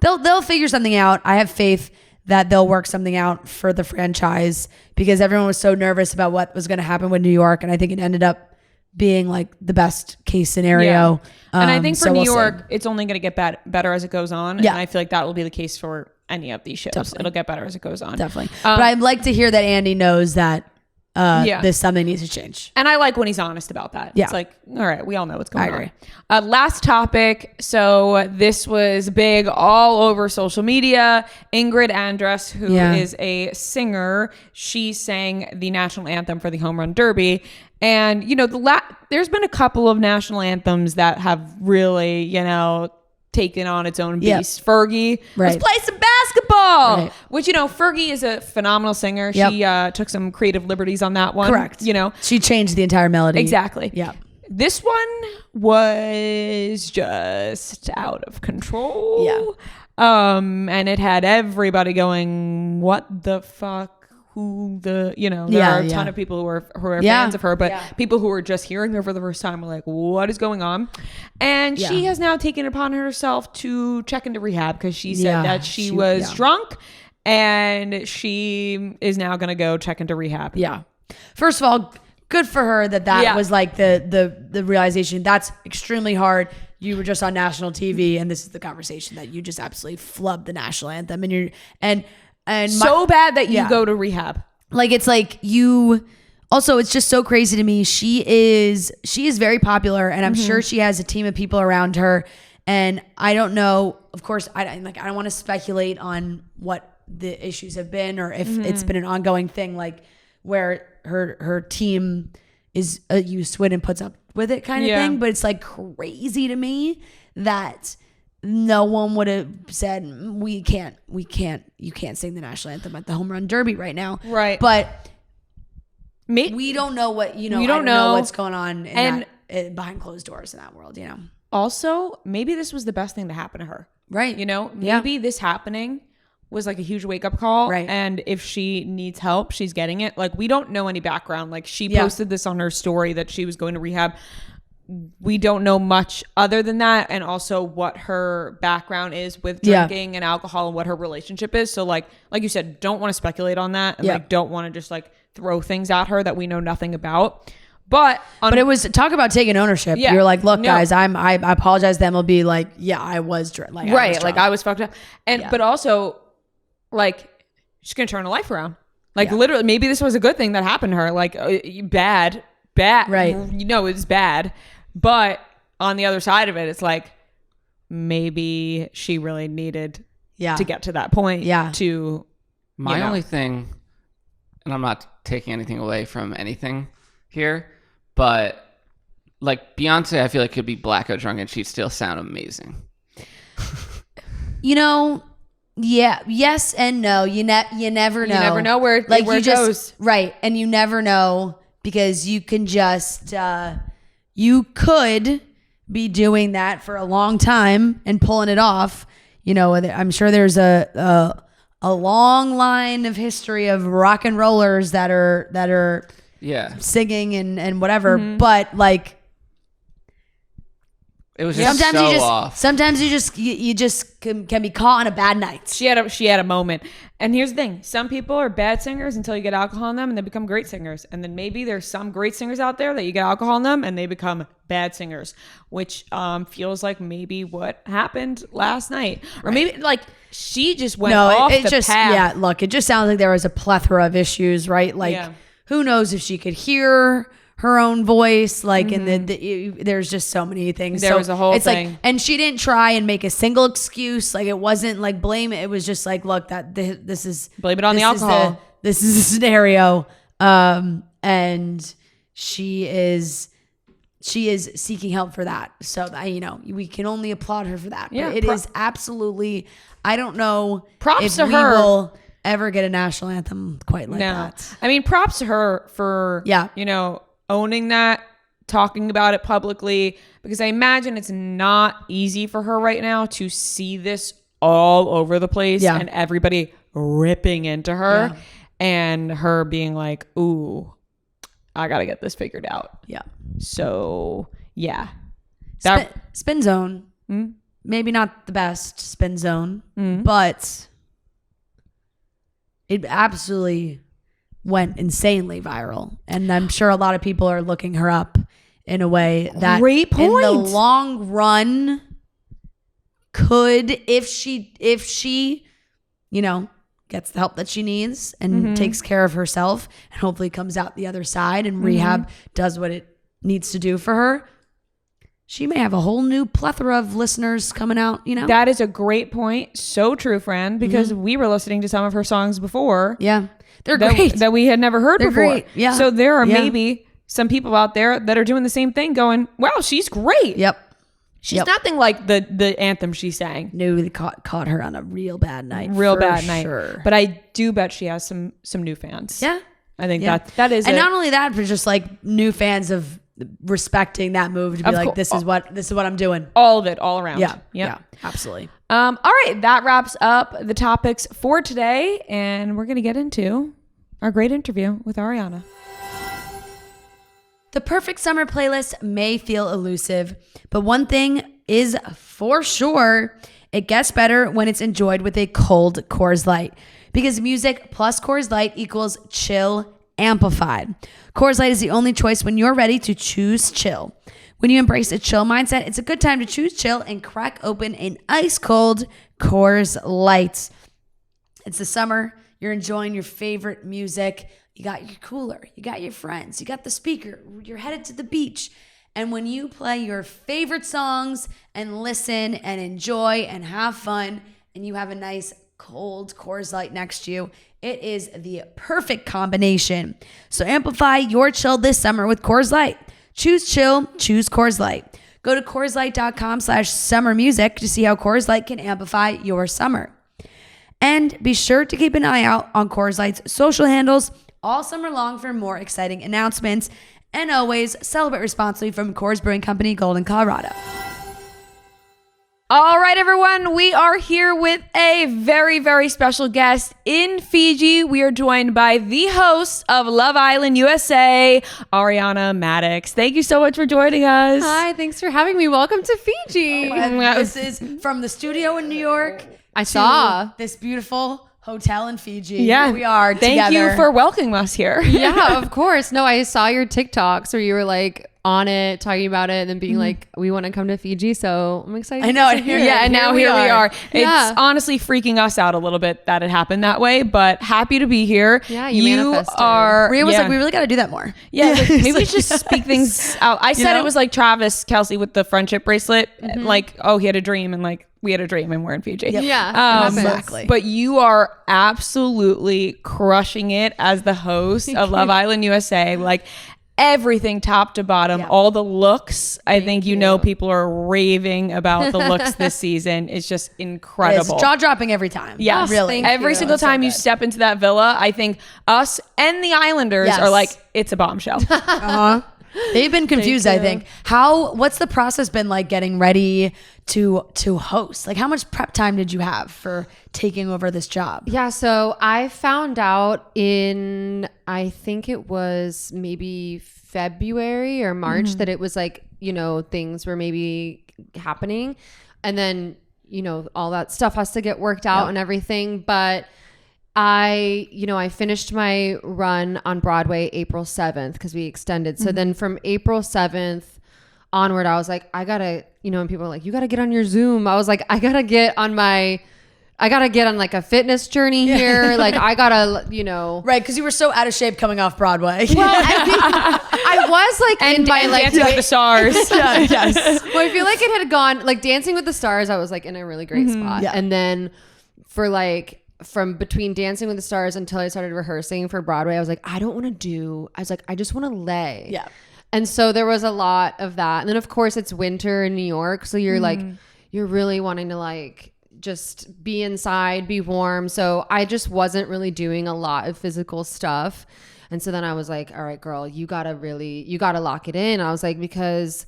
[SPEAKER 2] They'll figure something out. I have faith that they'll work something out for the franchise because everyone was so nervous about what was going to happen with New York. And I think it ended up being, like, the best case scenario.
[SPEAKER 1] Yeah. And I think for New York, it's only going to get better as it goes on.
[SPEAKER 2] Yeah.
[SPEAKER 1] And I feel like that will be the case for any of these shows.
[SPEAKER 2] Definitely.
[SPEAKER 1] It'll get better as it goes on.
[SPEAKER 2] Definitely. But I'd like to hear that Andy knows that this something needs to change.
[SPEAKER 1] And I like when he's honest about that.
[SPEAKER 2] Yeah.
[SPEAKER 1] It's like, all right, we all know what's going on.
[SPEAKER 2] I agree.
[SPEAKER 1] Last topic. So this was big all over social media. Ingrid Andress, who is a singer, she sang the national anthem for the Home Run Derby. And, there's been a couple of national anthems that have really, taken on its own beast. Fergie, let's play some basketball. Which, Fergie is a phenomenal singer. She took some creative liberties on that one.
[SPEAKER 2] Correct. She changed the entire melody.
[SPEAKER 1] Exactly.
[SPEAKER 2] Yeah.
[SPEAKER 1] This one was just out of control.
[SPEAKER 2] Yeah.
[SPEAKER 1] And it had everybody going, what the fuck? There are a ton of people who are fans of her, but people who are just hearing her for the first time are like, what is going on? And she has now taken it upon herself to check into rehab because she said that she was drunk, and she is now going to go check into rehab.
[SPEAKER 2] Yeah. First of all, good for her that was like the realization. That's extremely hard. You were just on national TV, and this is the conversation that you just absolutely flubbed the national anthem, and
[SPEAKER 1] so bad that you go to rehab.
[SPEAKER 2] Like, it's like also, it's just so crazy to me. She is very popular, and I'm sure she has a team of people around her. And I don't know, of course, I don't want to speculate on what the issues have been or if it's been an ongoing thing, like where her team is used to it and puts up with it kind of thing. But it's like crazy to me that no one would have said you can't sing the national anthem at the home run derby right now.
[SPEAKER 1] Right.
[SPEAKER 2] But we don't know what, we don't know what's going on behind closed doors in that world,
[SPEAKER 1] Also, maybe this was the best thing to happen to her.
[SPEAKER 2] Right.
[SPEAKER 1] Maybe this happening was like a huge wake up call.
[SPEAKER 2] Right.
[SPEAKER 1] And if she needs help, she's getting it. Like, we don't know any background. Like, she posted this on her story that she was going to rehab. We don't know much other than that. And also what her background is with drinking and alcohol and what her relationship is. So like you said, don't want to speculate on that. And like, don't want to just like throw things at her that we know nothing about. But
[SPEAKER 2] it was talk about taking ownership. Yeah, you're like, look, guys, I apologize. Then we'll be like, yeah, I was like,
[SPEAKER 1] right, I was fucked up, and but also, like, she's gonna turn her life around. Like literally, maybe this was a good thing that happened to her. Like bad, right? It's bad, but on the other side of it, it's like maybe she really needed to get to that point. Yeah. To
[SPEAKER 3] my only thing, and I'm not taking anything away from anything here, but like Beyonce, I feel like could be blackout drunk and she'd still sound amazing.
[SPEAKER 2] Yes and no. You never know.
[SPEAKER 1] You never know where it goes.
[SPEAKER 2] Right, and you never know because you can just you could be doing that for a long time and pulling it off. I'm sure there's a long line of history of rock and rollers that are singing and whatever, but like
[SPEAKER 3] it was just sometimes off.
[SPEAKER 2] Sometimes you just can be caught on a bad night.
[SPEAKER 1] She had a moment. And here's the thing: some people are bad singers until you get alcohol in them, and they become great singers. And then maybe there's some great singers out there that you get alcohol in them, and they become bad singers, which feels like maybe what happened last night, or maybe like she just went off the path.
[SPEAKER 2] Yeah, look, it just sounds like there was a plethora of issues, right? Like, who knows if she could hear her own voice, like, and there's just so many things.
[SPEAKER 1] There was a whole thing.
[SPEAKER 2] Like, and she didn't try and make a single excuse. Like, it wasn't like blame it. It was just like, look, this is
[SPEAKER 1] blame it on the alcohol.
[SPEAKER 2] This is a scenario, and she is seeking help for that. So we can only applaud her for that.
[SPEAKER 1] Yeah,
[SPEAKER 2] but it is absolutely. I don't know.
[SPEAKER 1] Props to
[SPEAKER 2] we
[SPEAKER 1] her.
[SPEAKER 2] Will ever get a national anthem quite like that.
[SPEAKER 1] I mean, props to her for owning that, talking about it publicly, because I imagine it's not easy for her right now to see this all over the place and everybody ripping into her and her being like, ooh, I got to get this figured out.
[SPEAKER 2] Yeah.
[SPEAKER 1] So, yeah.
[SPEAKER 2] Spin Zone. Maybe not the best Spin Zone, but it absolutely went insanely viral. And I'm sure a lot of people are looking her up in a way that
[SPEAKER 1] Great point.
[SPEAKER 2] In the long run could, if she gets the help that she needs and takes care of herself and hopefully comes out the other side and rehab does what it needs to do for her, she may have a whole new plethora of listeners coming out,
[SPEAKER 1] That is a great point. So true, friend, because we were listening to some of her songs before.
[SPEAKER 2] Yeah. They're great.
[SPEAKER 1] That we had never heard before.
[SPEAKER 2] Great. Yeah.
[SPEAKER 1] So there are maybe some people out there that are doing the same thing going, wow, she's great.
[SPEAKER 2] Yep.
[SPEAKER 1] She's nothing like the anthem she sang.
[SPEAKER 2] No, they caught her on a real bad night.
[SPEAKER 1] Sure. But I do bet she has some new fans.
[SPEAKER 2] Yeah.
[SPEAKER 1] I think that is
[SPEAKER 2] and not only that, but just like new fans of respecting that move to be like, this is what I'm doing.
[SPEAKER 1] All of it, all around.
[SPEAKER 2] Yeah, absolutely.
[SPEAKER 1] All right, that wraps up the topics for today, and we're gonna get into our great interview with Ariana.
[SPEAKER 2] The perfect summer playlist may feel elusive, but one thing is for sure, it gets better when it's enjoyed with a cold Coors Light, because music plus Coors Light equals chill amplified. Coors Light is the only choice when you're ready to choose chill. When you embrace a chill mindset, it's a good time to choose chill and crack open an ice cold Coors Light. It's the summer. You're enjoying your favorite music. You got your cooler. You got your friends. You got the speaker. You're headed to the beach. And when you play your favorite songs and listen and enjoy and have fun, and you have a nice cold Coors Light next to you. It is the perfect combination. So amplify your chill this summer with Coors Light. Choose chill, choose Coors Light. Go to CoorsLight.com/summermusic to see how Coors Light can amplify your summer. And be sure to keep an eye out on Coors Light's social handles all summer long for more exciting announcements. And always celebrate responsibly from Coors Brewing Company, Golden, Colorado.
[SPEAKER 1] All right, everyone, we are here with a very, very special guest in Fiji. We are joined by the host of Love Island USA, Ariana Madix. Thank you so much for joining us.
[SPEAKER 4] Hi, thanks for having me. Welcome to Fiji.
[SPEAKER 2] This is from the studio in New York.
[SPEAKER 4] I saw
[SPEAKER 2] this beautiful hotel in Fiji.
[SPEAKER 1] Yeah,
[SPEAKER 2] here we are
[SPEAKER 1] Thank
[SPEAKER 2] together.
[SPEAKER 1] you for welcoming us here.
[SPEAKER 4] Yeah, of course. No, I saw your TikToks where you were like on it, talking about it, and then being like, we want to come to Fiji, so I'm excited.
[SPEAKER 2] I know.
[SPEAKER 4] to hear it.
[SPEAKER 1] Yeah, and now here we are.
[SPEAKER 4] Yeah.
[SPEAKER 1] It's honestly freaking us out a little bit that it happened that way, but happy to be here.
[SPEAKER 4] Yeah, you manifested.
[SPEAKER 2] Rhea was like, we really got to do that more.
[SPEAKER 1] Yeah, like, maybe we should just speak things out. I said it was like Travis Kelce with the friendship bracelet. Like, oh, he had a dream, and like we had a dream, and we're in Fiji.
[SPEAKER 2] Yep.
[SPEAKER 4] Yeah,
[SPEAKER 2] Exactly.
[SPEAKER 1] But you are absolutely crushing it as the host of Love Island USA. Like everything top to bottom, all the looks. I think you know people are raving about the looks this season. It's just incredible.
[SPEAKER 2] It's jaw-dropping every time.
[SPEAKER 1] Yes,
[SPEAKER 2] really.
[SPEAKER 1] Every single time you step into that villa, I think us and the Islanders are like, it's a bombshell.
[SPEAKER 2] They've been confused, I think. What's the process been like getting ready to host? Like, how much prep time did you have for taking over this job?
[SPEAKER 4] Yeah, so I found out in, I think it was maybe February or March that it was like, things were maybe happening. And then, all that stuff has to get worked out and everything. But I finished my run on Broadway April 7th because we extended. So then from April 7th onward, I was like, I gotta, and people were like, you gotta get on your Zoom. I was like, I gotta get on like a fitness journey here. Like I gotta,
[SPEAKER 2] Right, because you were so out of shape coming off Broadway.
[SPEAKER 4] Well, I was like in my like
[SPEAKER 1] Dancing with the Stars.
[SPEAKER 2] Yes.
[SPEAKER 4] Well, I feel like it had gone like Dancing with the Stars. I was like in a really great spot.
[SPEAKER 2] Yeah.
[SPEAKER 4] And then for like, from between Dancing with the Stars until I started rehearsing for Broadway, I was like, I just want to lay.
[SPEAKER 2] Yeah.
[SPEAKER 4] And so there was a lot of that. And then of course it's winter in New York. So you're like, you're really wanting to like just be inside, be warm. So I just wasn't really doing a lot of physical stuff. And so then I was like, all right, girl, you gotta lock it in. I was like, because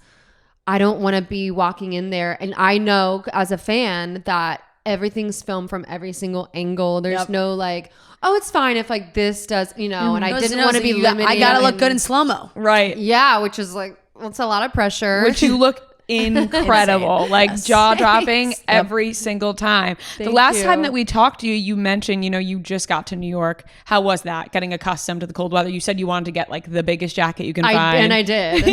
[SPEAKER 4] I don't want to be walking in there. And I know as a fan that everything's filmed from every single angle. There's no like, oh, it's fine if like this does, and I didn't want to be limited.
[SPEAKER 2] I gotta look good in slow-mo.
[SPEAKER 1] Right.
[SPEAKER 4] Yeah, which is like, well, it's a lot of pressure.
[SPEAKER 1] Which you look incredible, like jaw-dropping every single time. The last time that we talked to you, you mentioned, you just got to New York. How was that, getting accustomed to the cold weather? You said you wanted to get like the biggest jacket you can find.
[SPEAKER 4] And I did.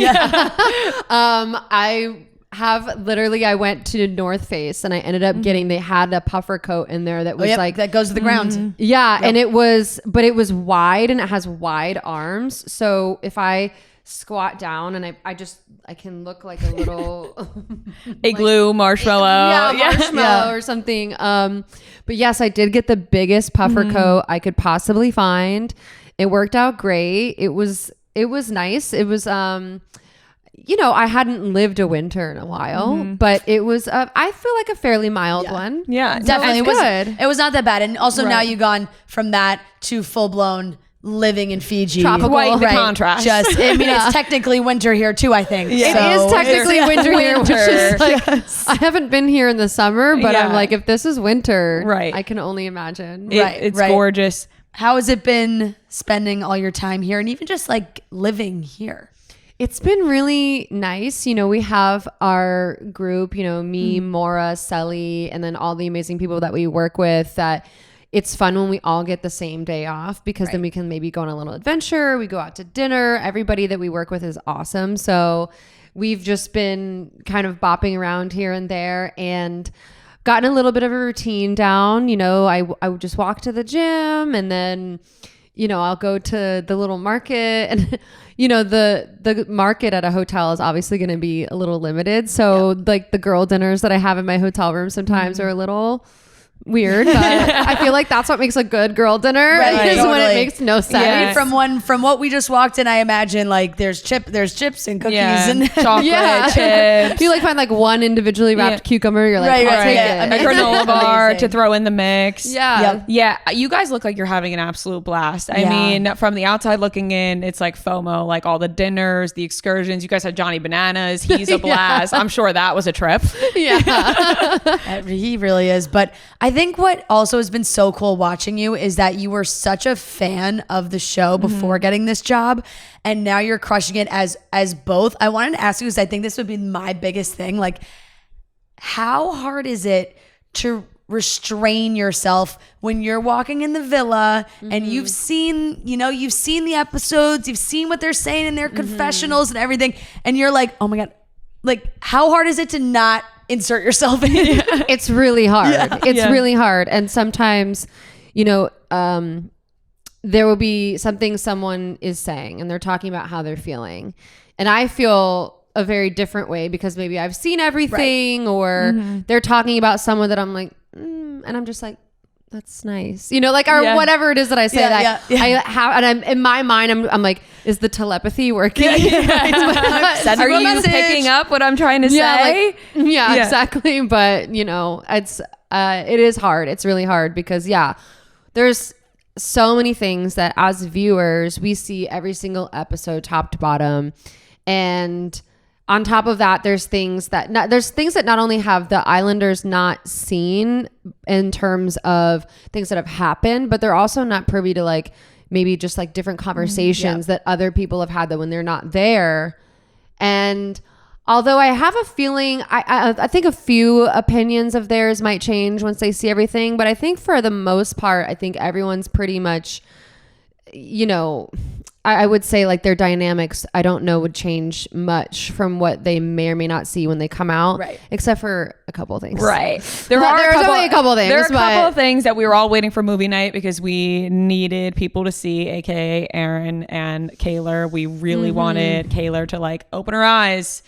[SPEAKER 4] I went to North Face and I ended up getting, they had a puffer coat in there that was like
[SPEAKER 2] that goes to the ground.
[SPEAKER 4] Yeah. And it was wide and it has wide arms. So if I squat down and I can look like a little
[SPEAKER 1] igloo marshmallow.
[SPEAKER 4] Marshmallow or something. But yes, I did get the biggest puffer coat I could possibly find. It worked out great. It was nice. It was, I hadn't lived a winter in a while, but it was, I feel like a fairly mild one.
[SPEAKER 1] Yeah,
[SPEAKER 2] Definitely.
[SPEAKER 4] Good.
[SPEAKER 2] It was not that bad. And also now you've gone from that to full-blown living in Fiji.
[SPEAKER 4] Tropical.
[SPEAKER 1] Quite the contrast.
[SPEAKER 2] It's technically winter here too, I think.
[SPEAKER 4] It is technically winter here, which is like, I haven't been here in the summer, but I'm like, if this is winter,
[SPEAKER 1] right,
[SPEAKER 4] I can only imagine.
[SPEAKER 1] It's gorgeous.
[SPEAKER 2] How has it been spending all your time here and even just like living here?
[SPEAKER 4] It's been really nice. We have our group, me, Maura, Selly, and then all the amazing people that we work with, that it's fun when we all get the same day off because then we can maybe go on a little adventure. We go out to dinner. Everybody that we work with is awesome. So we've just been kind of bopping around here and there and gotten a little bit of a routine down. I would just walk to the gym and then, I'll go to the little market and, the market at a hotel is obviously going to be a little limited. So like the girl dinners that I have in my hotel room sometimes are a little weird, but I feel like that's what makes a good girl dinner.
[SPEAKER 2] Right,
[SPEAKER 4] is when
[SPEAKER 2] totally.
[SPEAKER 4] it makes no sense.
[SPEAKER 1] Yeah.
[SPEAKER 2] From what we just walked in, I imagine like there's chips and cookies and
[SPEAKER 1] chocolate chips.
[SPEAKER 4] You like find like one individually wrapped cucumber. You're like,
[SPEAKER 2] Right,
[SPEAKER 4] I'll
[SPEAKER 2] right,
[SPEAKER 4] take
[SPEAKER 2] yeah.
[SPEAKER 4] it.
[SPEAKER 1] A granola bar to throw in the mix.
[SPEAKER 4] Yeah.
[SPEAKER 1] Yeah, you guys look like you're having an absolute blast. I mean, from the outside looking in, it's like FOMO, like all the dinners, the excursions. You guys had Johnny Bananas. He's a blast. I'm sure that was a trip.
[SPEAKER 4] Yeah.
[SPEAKER 2] He really is. But I think what also has been so cool watching you is that you were such a fan of the show before getting this job, and now you're crushing it as both. I wanted to ask you, because I think this would be my biggest thing, like how hard is it to restrain yourself when you're walking in the villa and you've seen the episodes, you've seen what they're saying in their confessionals and everything, and you're like, oh my God, like how hard is it to not insert yourself in?
[SPEAKER 4] It's really hard. It's really hard. And sometimes, there will be something someone is saying and they're talking about how they're feeling. And I feel a very different way because maybe I've seen everything or they're talking about someone that I'm like, and I'm just like, that's nice. Or whatever it is that I say I have, and I'm in my mind, I'm like, is the telepathy working?
[SPEAKER 1] Are you picking up what I'm trying to say?
[SPEAKER 4] Exactly. But it is hard. It's really hard because there's so many things that as viewers, we see every single episode top to bottom. And on top of that, there's things that not only have the Islanders not seen in terms of things that have happened, but they're also not privy to like maybe just like different conversations that other people have had that when they're not there. And although I have a feeling, I think a few opinions of theirs might change once they see everything, but I think for the most part, I think everyone's pretty much, I would say like their dynamics, I don't know, would change much from what they may or may not see when they come out,
[SPEAKER 2] right?
[SPEAKER 4] Except for a couple of things,
[SPEAKER 1] right?
[SPEAKER 4] There's only a couple of things.
[SPEAKER 1] There are a couple of things that we were all waiting for movie night because we needed people to see, aka Aaron and Kaylor. We really wanted Kaylor to like open her eyes.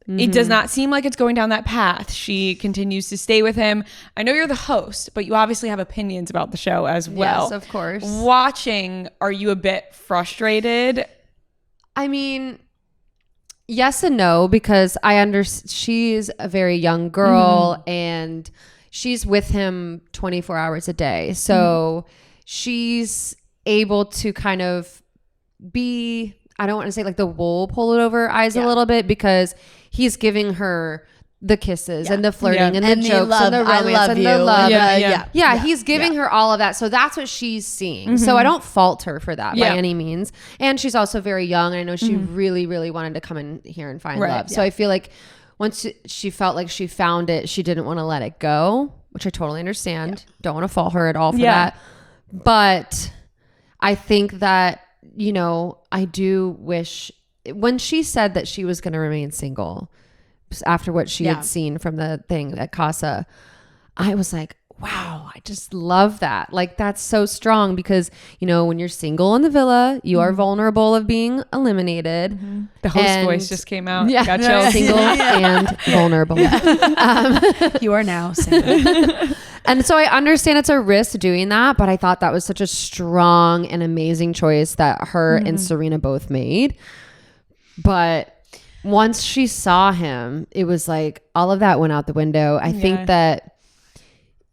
[SPEAKER 1] It does not seem like it's going down that path. She continues to stay with him. I know you're the host, but you obviously have opinions about the show as well.
[SPEAKER 4] Yes, of course.
[SPEAKER 1] Watching, are you a bit frustrated?
[SPEAKER 4] I mean, yes and no, because she's a very young girl and she's with him 24 hours a day. So she's able to kind of be, I don't want to say like the wool pull it over her eyes a little bit because he's giving her the kisses and the flirting and the jokes and the romance and the love. He's giving her all of that. So that's what she's seeing. So I don't fault her for that by any means. And she's also very young. I know she really, really wanted to come in here and find love. So I feel like once she felt like she found it, she didn't want to let it go, which I totally understand. Don't want to fault her at all for that. But I think that, I do wish when she said that she was going to remain single after what she had seen from the thing at Casa, I was like, wow, I just love that. Like, that's so strong because, when you're single in the villa, you are vulnerable of being eliminated.
[SPEAKER 1] The host voice just came out.
[SPEAKER 4] Yeah.
[SPEAKER 1] Got chills.
[SPEAKER 4] Single and vulnerable.
[SPEAKER 2] You are now single.
[SPEAKER 4] And so I understand it's a risk doing that, but I thought that was such a strong and amazing choice that her and Serena both made. But once she saw him, it was like all of that went out the window. I think that,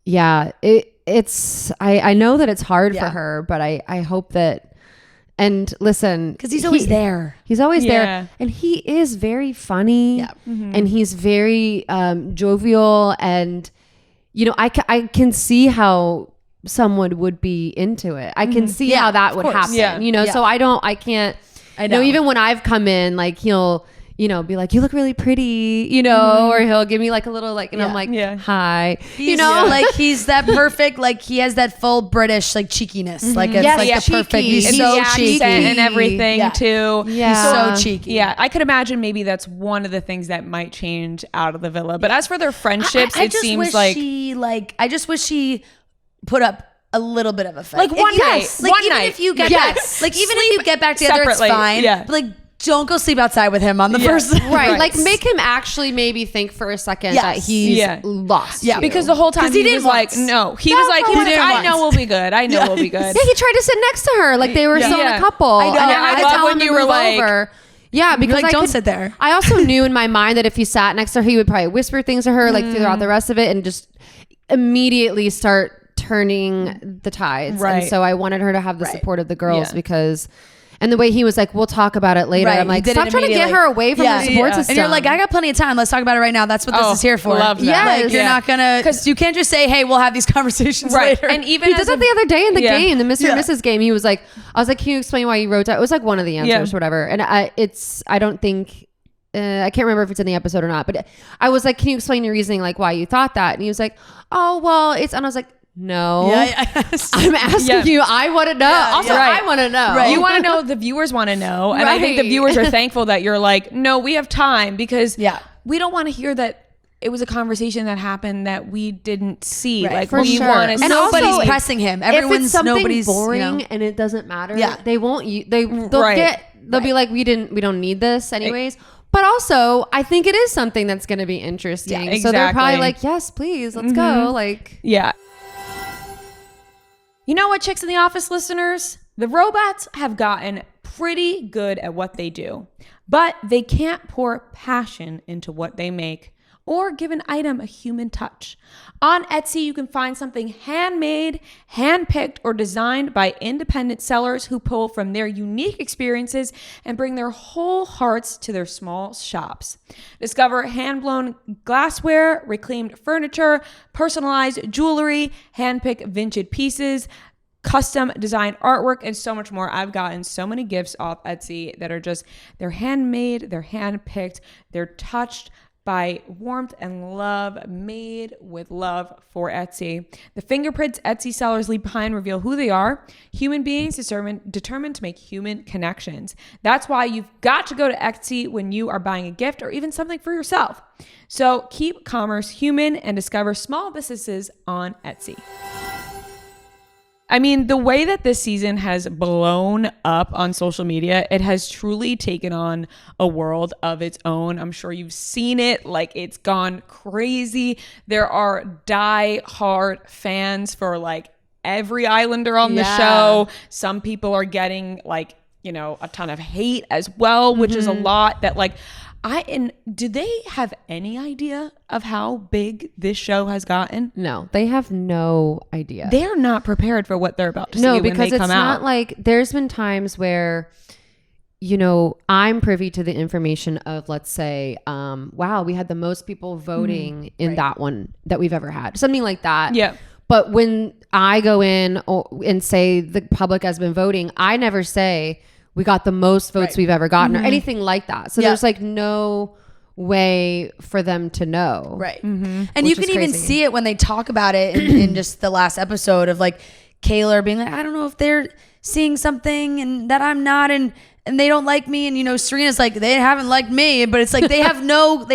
[SPEAKER 4] it's, I know that it's hard for her, but I hope that, and listen,
[SPEAKER 2] because he's always there.
[SPEAKER 4] He's always there. And he is very funny and he's very jovial. And, I can see how someone would be into it. I can see how that would happen, so I can't, I know even when I've come in, like he'll, be like, you look really pretty, or he'll give me like a little like, and I'm like, hi,
[SPEAKER 2] like he's that perfect, like he has that full British like cheekiness, like it's like the perfect. He's so cheeky
[SPEAKER 1] and everything too.
[SPEAKER 2] He's so cheeky.
[SPEAKER 1] Yeah, I could imagine maybe that's one of the things that might change out of the villa. But as for their friendships, it seems like
[SPEAKER 2] I just wish she put up a little bit of a fight.
[SPEAKER 1] Like one night.
[SPEAKER 2] Like
[SPEAKER 1] one
[SPEAKER 2] even
[SPEAKER 1] night.
[SPEAKER 2] if you get back, like even if you get back together,
[SPEAKER 1] separately.
[SPEAKER 2] it's fine.
[SPEAKER 1] Yeah.
[SPEAKER 2] But like don't go sleep outside with him on the first
[SPEAKER 4] right. Like make him actually maybe think for a second that he's lost.
[SPEAKER 1] Yeah, because the whole time he was like, no, he was like, I know we'll be good. I know we'll be good.
[SPEAKER 4] Yeah, he tried to sit next to her like they were still in a couple.
[SPEAKER 2] I know.
[SPEAKER 4] And
[SPEAKER 1] I love when you were like,
[SPEAKER 4] over. Yeah, because
[SPEAKER 2] like, don't sit there.
[SPEAKER 4] I also knew in my mind that if he sat next to her, he would probably whisper things to her like throughout the rest of it and just immediately start turning the tides.
[SPEAKER 1] Right.
[SPEAKER 4] And so I wanted her to have the support of the girls because... And the way he was like, we'll talk about it later. I'm like, stop trying to get her away from the support system.
[SPEAKER 2] And you're like, I got plenty of time. Let's talk about it right now. That's what this is here for.
[SPEAKER 1] Love that.
[SPEAKER 4] Yes.
[SPEAKER 2] Like, you're not going to, because you can't just say, hey, we'll have these conversations later.
[SPEAKER 1] And even
[SPEAKER 4] he did that the other day in the game, the Mr. and Mrs. game. He was like, I was like, can you explain why you wrote that? It was like one of the answers or whatever. And I don't think, I can't remember if it's in the episode or not, but I was like, can you explain your reasoning, like why you thought that? And he was like, oh, well, and I was like, no, I'm asking you. I want to know. I want to know.
[SPEAKER 1] Right. You want to know. The viewers want to know, and I think the viewers are thankful that you're like, no, we have time because we don't want to hear that it was a conversation that happened that we didn't see.
[SPEAKER 2] Right.
[SPEAKER 1] Like
[SPEAKER 2] for
[SPEAKER 1] we
[SPEAKER 2] sure.
[SPEAKER 1] want to.
[SPEAKER 2] And nobody's pressing him. Everyone's
[SPEAKER 4] if it's something
[SPEAKER 2] nobody's
[SPEAKER 4] boring and it doesn't matter. They won't. They'll be like, we don't need this anyways. But also, I think it is something that's going to be interesting.
[SPEAKER 1] Yeah, exactly.
[SPEAKER 4] So they're probably like, yes, please, let's go. Like,
[SPEAKER 1] yeah. You know what, Chicks in the Office listeners? The robots have gotten pretty good at what they do, but they can't pour passion into what they make or give an item a human touch. On Etsy, you can find something handmade, handpicked, or designed by independent sellers who pull from their unique experiences and bring their whole hearts to their small shops. Discover hand-blown glassware, reclaimed furniture, personalized jewelry, hand-picked vintage pieces, custom designed artwork, and so much more. I've gotten so many gifts off Etsy that are just, they're handmade, they're handpicked, they're touched by warmth and love, made with love for Etsy. The fingerprints Etsy sellers leave behind reveal who they are, human beings determined to make human connections. That's why you've got to go to Etsy when you are buying a gift or even something for yourself. So keep commerce human and discover small businesses on Etsy. I mean, the way that this season has blown up on social media, it has truly taken on a world of its own. I'm sure you've seen it. Like, it's gone crazy. There are die-hard fans for like every Islander on the show. Some people are getting like, you know, a ton of hate as well, which is a lot that like, do they have any idea of how big this show has gotten?
[SPEAKER 4] No, they have no idea.
[SPEAKER 1] They're not prepared for what they're about to see when they come out. No, because it's not
[SPEAKER 4] like, there's been times where, you know, I'm privy to the information of, let's say, wow, we had the most people voting in that one that we've ever had. Something like that.
[SPEAKER 1] Yeah.
[SPEAKER 4] But when I go in and say the public has been voting, I never say, we got the most votes we've ever gotten or anything like that. So there's like no way for them to know.
[SPEAKER 2] Right. And you can even see it when they talk about it in just the last episode of like Kayla being like, I don't know if they're seeing something and that I'm not and they don't like me. And, you know, Serena's like, they haven't liked me, but it's like, they have no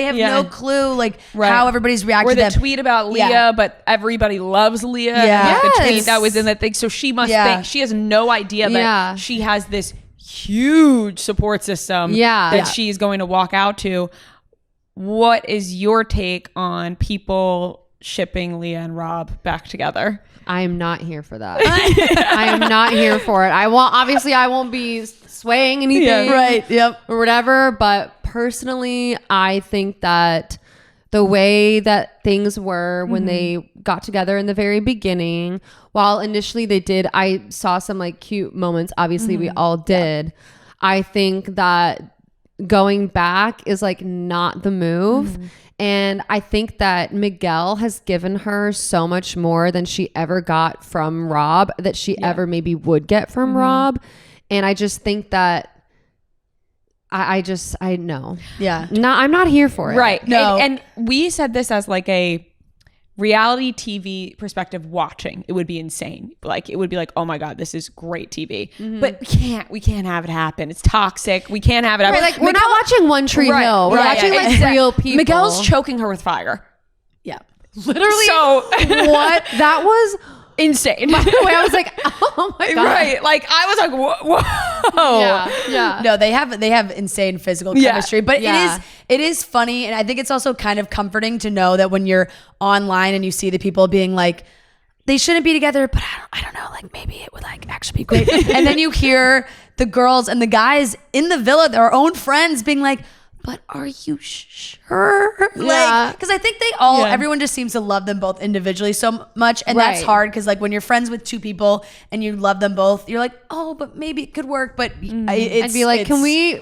[SPEAKER 2] clue like how everybody's reacting to them.
[SPEAKER 1] Or the tweet about Leah, but everybody loves Leah.
[SPEAKER 2] Yeah.
[SPEAKER 1] Like the tweet that was in that thing. So she must think, she has no idea that she has this huge support system that she's going to walk out to. What is your take on people shipping Leah and Rob back together?
[SPEAKER 4] I am not here for that. I am not here for it. I won't be swaying anything or whatever, but personally I think that the way that things were when they got together in the very beginning, while initially I saw some like cute moments. Obviously we all did. Yeah. I think that going back is like not the move. And I think that Miguel has given her so much more than she ever got from Rob, that she ever maybe would get from Rob. And I just think that I know. Yeah. No, I'm not here for it.
[SPEAKER 1] Right. No. And we said this as like a reality TV perspective watching. It would be insane. Like, it would be like, oh my God, this is great TV. But we can't have it happen. It's toxic. We can't have it happen.
[SPEAKER 4] Like, we're not watching One Tree Hill. We're watching like real people.
[SPEAKER 1] Miguel's choking her with fire.
[SPEAKER 2] Yeah.
[SPEAKER 4] Literally.
[SPEAKER 1] So
[SPEAKER 4] what? That was
[SPEAKER 1] insane.
[SPEAKER 4] By the way, I was like, oh my God.
[SPEAKER 1] Right. Like I was like, whoa.
[SPEAKER 4] Yeah.
[SPEAKER 2] No, they have insane physical chemistry, but it is funny, and I think it's also kind of comforting to know that when you're online and you see the people being like, they shouldn't be together, but I don't know, like maybe it would like actually be great. And then you hear the girls and the guys in the villa, their own friends, being like, but are you sure? Like, because I think they all, everyone just seems to love them both individually so much. And that's hard because like when you're friends with two people and you love them both, you're like, oh, but maybe it could work. But
[SPEAKER 4] I'd be like, can we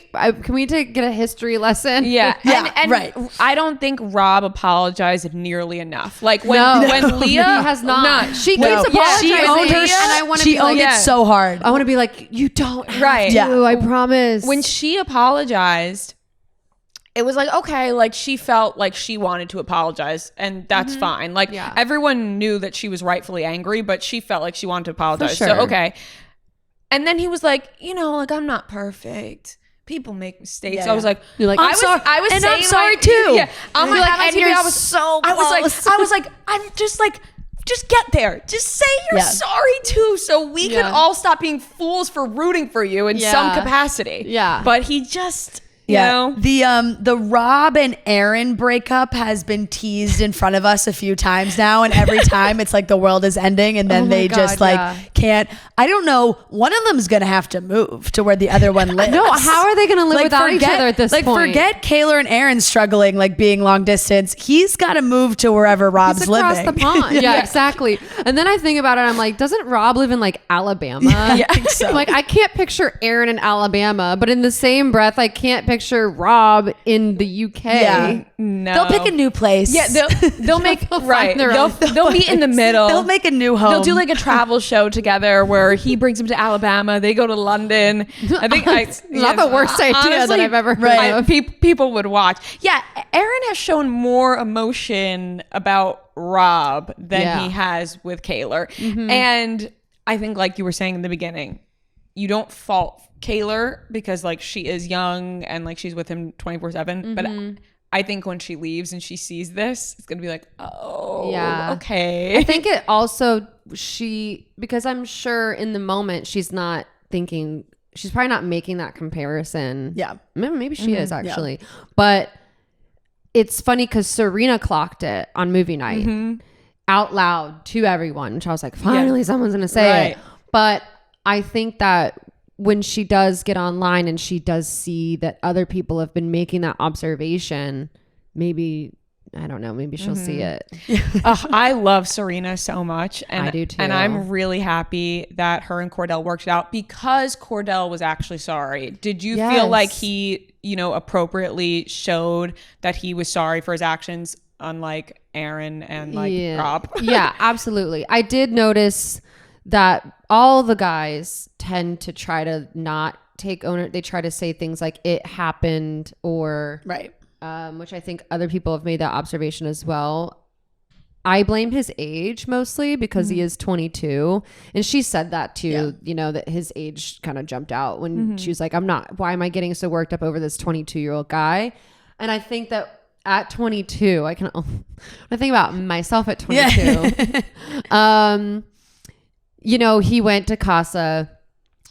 [SPEAKER 4] get a history lesson?
[SPEAKER 1] Yeah. And
[SPEAKER 2] right.
[SPEAKER 1] I don't think Rob apologized nearly enough. Like when Leah
[SPEAKER 4] he has not. She keeps apologizing.
[SPEAKER 2] She owned her,
[SPEAKER 4] and I want to
[SPEAKER 2] she
[SPEAKER 4] be
[SPEAKER 2] owned
[SPEAKER 4] like,
[SPEAKER 2] it so hard.
[SPEAKER 4] I want to be like, you don't have
[SPEAKER 1] Right.
[SPEAKER 4] to, I promise.
[SPEAKER 1] When she apologized, it was like, okay, like she felt like she wanted to apologize and that's fine. Like everyone knew that she was rightfully angry, but she felt like she wanted to apologize.
[SPEAKER 4] For sure.
[SPEAKER 1] So, okay. And then he was like, like I'm not perfect. People make mistakes.
[SPEAKER 2] Yeah,
[SPEAKER 1] I was like,
[SPEAKER 4] you're like,
[SPEAKER 1] I'm sorry. I was
[SPEAKER 2] and
[SPEAKER 1] saying
[SPEAKER 2] I'm sorry
[SPEAKER 1] like,
[SPEAKER 2] too.
[SPEAKER 1] Yeah. I'm
[SPEAKER 2] You're
[SPEAKER 1] like,
[SPEAKER 2] like,
[SPEAKER 1] on
[SPEAKER 2] and
[SPEAKER 1] TV,
[SPEAKER 2] you're
[SPEAKER 1] I was
[SPEAKER 2] so
[SPEAKER 1] I was like, I'm just like, just get there. Just say you're sorry too, so we can all stop being fools for rooting for you in some capacity.
[SPEAKER 4] Yeah.
[SPEAKER 1] But he just, you know.
[SPEAKER 2] The Rob and Aaron breakup has been teased in front of us a few times now, and every time it's like the world is ending, and then they just can't. I don't know. One of them is gonna have to move to where the other one lives.
[SPEAKER 4] No, how are they gonna live without each other at this point?
[SPEAKER 2] Forget Kayla and Aaron struggling, like being long distance. He's got to move to wherever Rob's
[SPEAKER 4] He's across
[SPEAKER 2] living.
[SPEAKER 4] the pond. Yeah, exactly. And then I think about it, I'm like, doesn't Rob live in like Alabama?
[SPEAKER 2] Yeah, I think so.
[SPEAKER 4] Like I can't picture Aaron in Alabama, but in the same breath, I can't picture Rob in the UK.
[SPEAKER 2] Yeah.
[SPEAKER 1] No.
[SPEAKER 2] They'll pick a new place.
[SPEAKER 1] Yeah, they'll make
[SPEAKER 4] find their own
[SPEAKER 1] they'll meet in the middle.
[SPEAKER 2] They'll make a new home.
[SPEAKER 1] They'll do like a travel show together where he brings him to Alabama. They go to London. I think
[SPEAKER 4] not the worst idea that I've ever heard of.
[SPEAKER 1] People would watch. Yeah, Aaron has shown more emotion about Rob than he has with Kaylor. And I think, like you were saying in the beginning, you don't fault Kaylor because like she is young and like she's with him 24/7. But I think when she leaves and she sees this, it's gonna be like, oh, okay.
[SPEAKER 4] I think it also because I'm sure in the moment she's not thinking, she's probably not making that comparison.
[SPEAKER 2] Yeah,
[SPEAKER 4] maybe she is actually, but it's funny because Serena clocked it on movie night out loud to everyone, which I was like, finally someone's gonna say it. But I think that when she does get online and she does see that other people have been making that observation, maybe, I don't know, maybe she'll see it.
[SPEAKER 1] I love Serena so much. And
[SPEAKER 4] I do too.
[SPEAKER 1] And I'm really happy that her and Cordell worked it out because Cordell was actually sorry. Did you feel like he, appropriately showed that he was sorry for his actions, unlike Aaron and Rob?
[SPEAKER 4] Yeah, absolutely. I did notice that all the guys tend to try to not take ownership. They try to say things like it happened or which I think other people have made that observation as well. I blame his age mostly because he is 22, and she said that too. That his age kind of jumped out when she was like, why am I getting so worked up over this 22-year-old guy? And I think that at 22, I think about myself at 22. He went to Casa.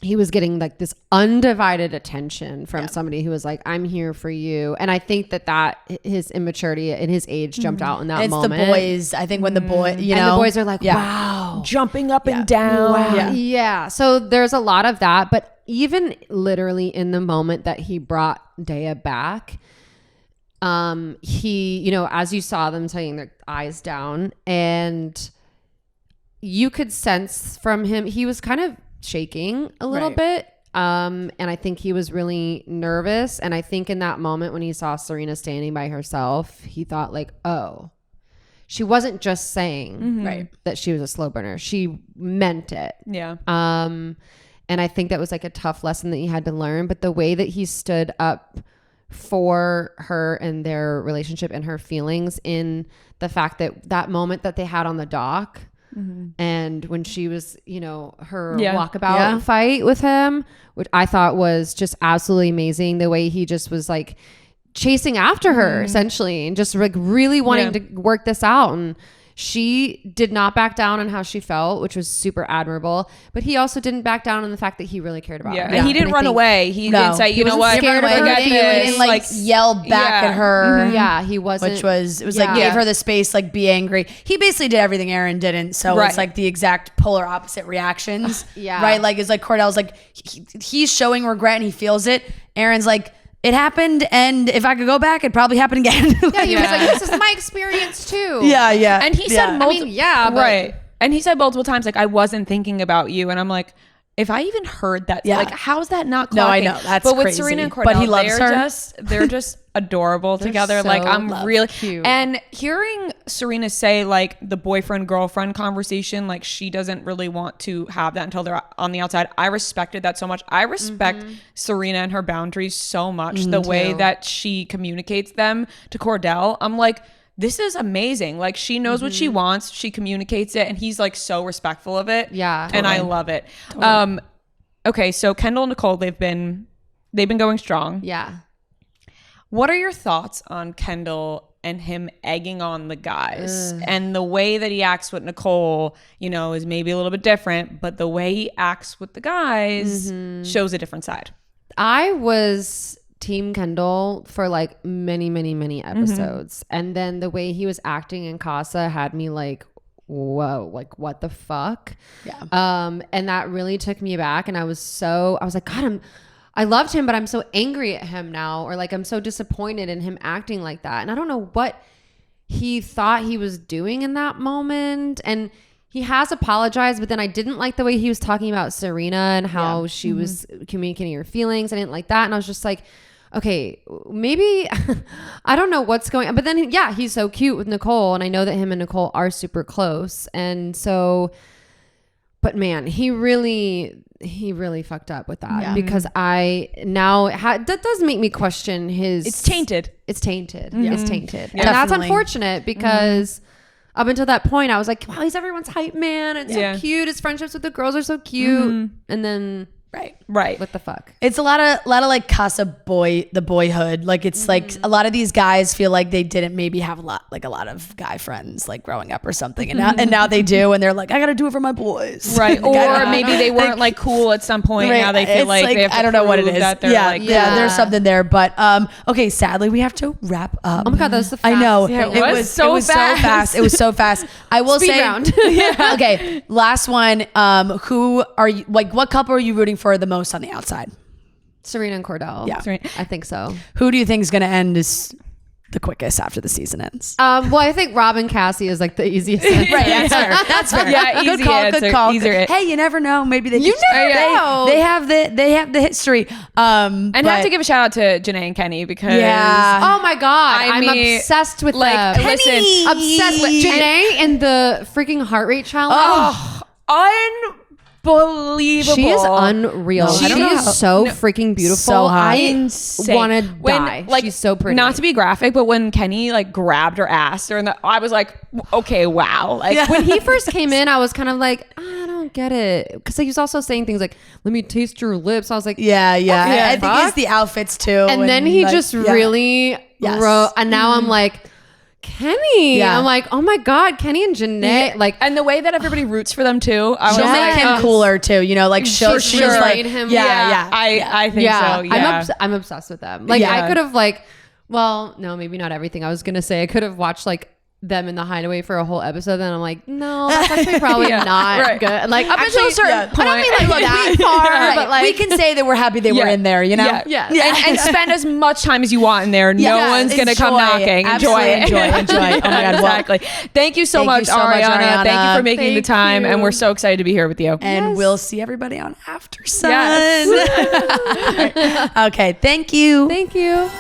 [SPEAKER 4] He was getting like this undivided attention from somebody who was like, I'm here for you. And I think that his immaturity and his age jumped out in that moment.
[SPEAKER 2] It's the boys. I think when the boy,
[SPEAKER 4] and the boys are like, wow.
[SPEAKER 1] Jumping up and down.
[SPEAKER 4] Wow. Yeah. So there's a lot of that. But even literally in the moment that he brought Daya back, he, as you saw them taking their eyes down, and you could sense from him, he was kind of shaking a little bit. And I think he was really nervous. And I think in that moment when he saw Serena standing by herself, he thought like, oh, she wasn't just saying that she was a slow burner. She meant it.
[SPEAKER 1] Yeah.
[SPEAKER 4] And I think that was like a tough lesson that he had to learn. But the way that he stood up for her and their relationship and her feelings in the fact that moment that they had on the dock, and when she was, her walkabout fight with him, which I thought was just absolutely amazing. The way he just was like chasing after her essentially and just like really wanting to work this out. And She did not back down on how she felt, which was super admirable. But he also didn't back down on the fact that he really cared about her.
[SPEAKER 1] And he didn't run away. He didn't say, you know what,
[SPEAKER 2] scared of her. He didn't like yell back at her.
[SPEAKER 4] Yeah, he wasn't.
[SPEAKER 2] Which was, it was like gave her the space, like be angry. He basically did everything Aaron didn't. So it's like the exact polar opposite reactions. Right? Like it's like Cordell's like, he's showing regret and he feels it. Aaron's like, it happened, and if I could go back, it'd probably happen again.
[SPEAKER 4] He was like, this is my experience too.
[SPEAKER 2] Yeah.
[SPEAKER 1] And he said
[SPEAKER 4] but
[SPEAKER 1] and he said multiple times, like, I wasn't thinking about you. And I'm like, if I even heard that, like, how's that not clocking?
[SPEAKER 2] No, I know. That's
[SPEAKER 1] But with
[SPEAKER 2] crazy.
[SPEAKER 1] Serena and Cordell,
[SPEAKER 2] but he loves her.
[SPEAKER 1] They're just adorable together.
[SPEAKER 4] so
[SPEAKER 1] Like, I'm really
[SPEAKER 4] cute.
[SPEAKER 1] And hearing Serena say, like, the boyfriend-girlfriend conversation, like, she doesn't really want to have that until they're on the outside. I respected that so much. I respect Serena and her boundaries so much. The way that she communicates them to Cordell. I'm like, this is amazing. Like, she knows what she wants. She communicates it. And he's like so respectful of it.
[SPEAKER 4] Yeah.
[SPEAKER 1] And I love it. Totally. Okay. So Kendall and Nicole, they've been going strong.
[SPEAKER 4] Yeah.
[SPEAKER 1] What are your thoughts on Kendall and him egging on the guys? And the way that he acts with Nicole, you know, is maybe a little bit different, but the way he acts with the guys shows a different side.
[SPEAKER 4] I was Team Kendall for like many episodes. And then the way he was acting in Casa had me like, whoa, like what the fuck?
[SPEAKER 2] Yeah.
[SPEAKER 4] And that really took me aback. And I was like, God, I loved him, but I'm so angry at him now. Or like, I'm so disappointed in him acting like that. And I don't know what he thought he was doing in that moment. And he has apologized, but then I didn't like the way he was talking about Serena and how she was communicating her feelings. I didn't like that. And I was just like, okay, maybe I don't know what's going on. But then, he's so cute with Nicole. And I know that him and Nicole are super close. And so, but man, he really fucked up with that because that does make me question his.
[SPEAKER 1] It's tainted.
[SPEAKER 4] It's tainted.
[SPEAKER 1] Mm-hmm.
[SPEAKER 4] It's tainted.
[SPEAKER 2] Yeah.
[SPEAKER 4] And that's
[SPEAKER 2] Definitely.
[SPEAKER 4] unfortunate because up until that point, I was like, wow, he's everyone's hype man. It's so cute. His friendships with the girls are so cute. And then.
[SPEAKER 2] Right.
[SPEAKER 4] What the fuck?
[SPEAKER 2] It's a lot of like Casa the boyhood. Like it's like a lot of these guys feel like they didn't maybe have a lot of guy friends like growing up or something, and now they do, and they're like, I gotta do it for my boys,
[SPEAKER 1] right? Or maybe they weren't like cool at some point. Right. Now they feel like they have to
[SPEAKER 2] I don't know what it is. There's something there, but okay. Sadly, we have to wrap up.
[SPEAKER 4] Oh my God, that was the fast.
[SPEAKER 2] I know.
[SPEAKER 1] Yeah, it was so fast.
[SPEAKER 2] It was so fast. I will
[SPEAKER 4] Speed
[SPEAKER 2] say.
[SPEAKER 4] round.
[SPEAKER 2] Okay, last one. Who are you? Like, what couple are you rooting for the most on the outside?
[SPEAKER 4] Serena and Cordell.
[SPEAKER 2] Yeah.
[SPEAKER 4] I think so.
[SPEAKER 2] Who do you think is going to end the quickest after the season ends?
[SPEAKER 4] Well, I think Rob and Cassie is like the easiest.
[SPEAKER 2] Right, that's fair.
[SPEAKER 1] Yeah,
[SPEAKER 2] good
[SPEAKER 1] easy
[SPEAKER 2] call.
[SPEAKER 1] answer.
[SPEAKER 2] Good call.
[SPEAKER 1] Easier.
[SPEAKER 2] Hey, you never know. Maybe they.
[SPEAKER 4] You never know.
[SPEAKER 2] They have the history.
[SPEAKER 1] And have to give a shout out to Janae and Kenny because
[SPEAKER 4] Oh my God,
[SPEAKER 1] I
[SPEAKER 4] I'm
[SPEAKER 1] mean,
[SPEAKER 4] obsessed with
[SPEAKER 1] like,
[SPEAKER 4] them.
[SPEAKER 1] listen,
[SPEAKER 4] Obsessed with Janae and the freaking heart rate challenge.
[SPEAKER 1] Unbelievable.
[SPEAKER 4] She is unreal.
[SPEAKER 2] No,
[SPEAKER 4] She is so freaking beautiful.
[SPEAKER 2] So hot.
[SPEAKER 4] I want to die.
[SPEAKER 1] Like,
[SPEAKER 4] she's so pretty.
[SPEAKER 1] Not to be graphic, but when Kenny like grabbed her ass during I was like, okay, wow. Like
[SPEAKER 4] when he first came in, I was kind of like, I don't get it, because he was also saying things like, "Let me taste your lips." I was like,
[SPEAKER 2] yeah. I think
[SPEAKER 4] fuck?
[SPEAKER 2] it's the outfits too.
[SPEAKER 4] And then he
[SPEAKER 2] like,
[SPEAKER 4] just really wrote, and now I'm like, Kenny. I'm like, oh my God, Kenny and Janae. Like,
[SPEAKER 1] and the way that everybody roots for them too. I was
[SPEAKER 2] she'll
[SPEAKER 1] like,
[SPEAKER 2] make him cooler too. You know, like she's like
[SPEAKER 4] him.
[SPEAKER 1] I think so. Yeah.
[SPEAKER 4] I'm obsessed with them. Like, I could have like, well, no, maybe not everything. I was gonna say I could have watched like them in the Hideaway for a whole episode, then I'm like, no, that's actually probably not good. Like, up until a certain point, I don't mean like that far, but like,
[SPEAKER 2] we can say that we're happy they were in there, you know?
[SPEAKER 1] Yeah. And spend as much time as you want in there. No one's gonna come knocking. Enjoy it.
[SPEAKER 2] Enjoy. Oh my God.
[SPEAKER 1] Exactly. Thank you so much, Ariana. Thank you for making the time, and we're so excited to be here with you.
[SPEAKER 2] And we'll see everybody on After Sun. Yes. Okay. Thank you.
[SPEAKER 4] Thank you.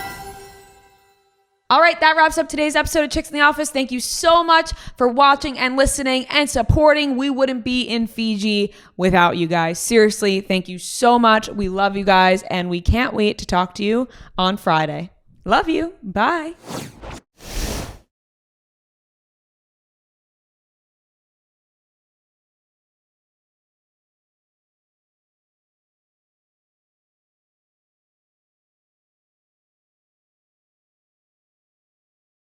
[SPEAKER 1] All right, that wraps up today's episode of Chicks in the Office. Thank you so much for watching and listening and supporting. We wouldn't be in Fiji without you guys. Seriously, thank you so much. We love you guys, and we can't wait to talk to you on Friday. Love you. Bye.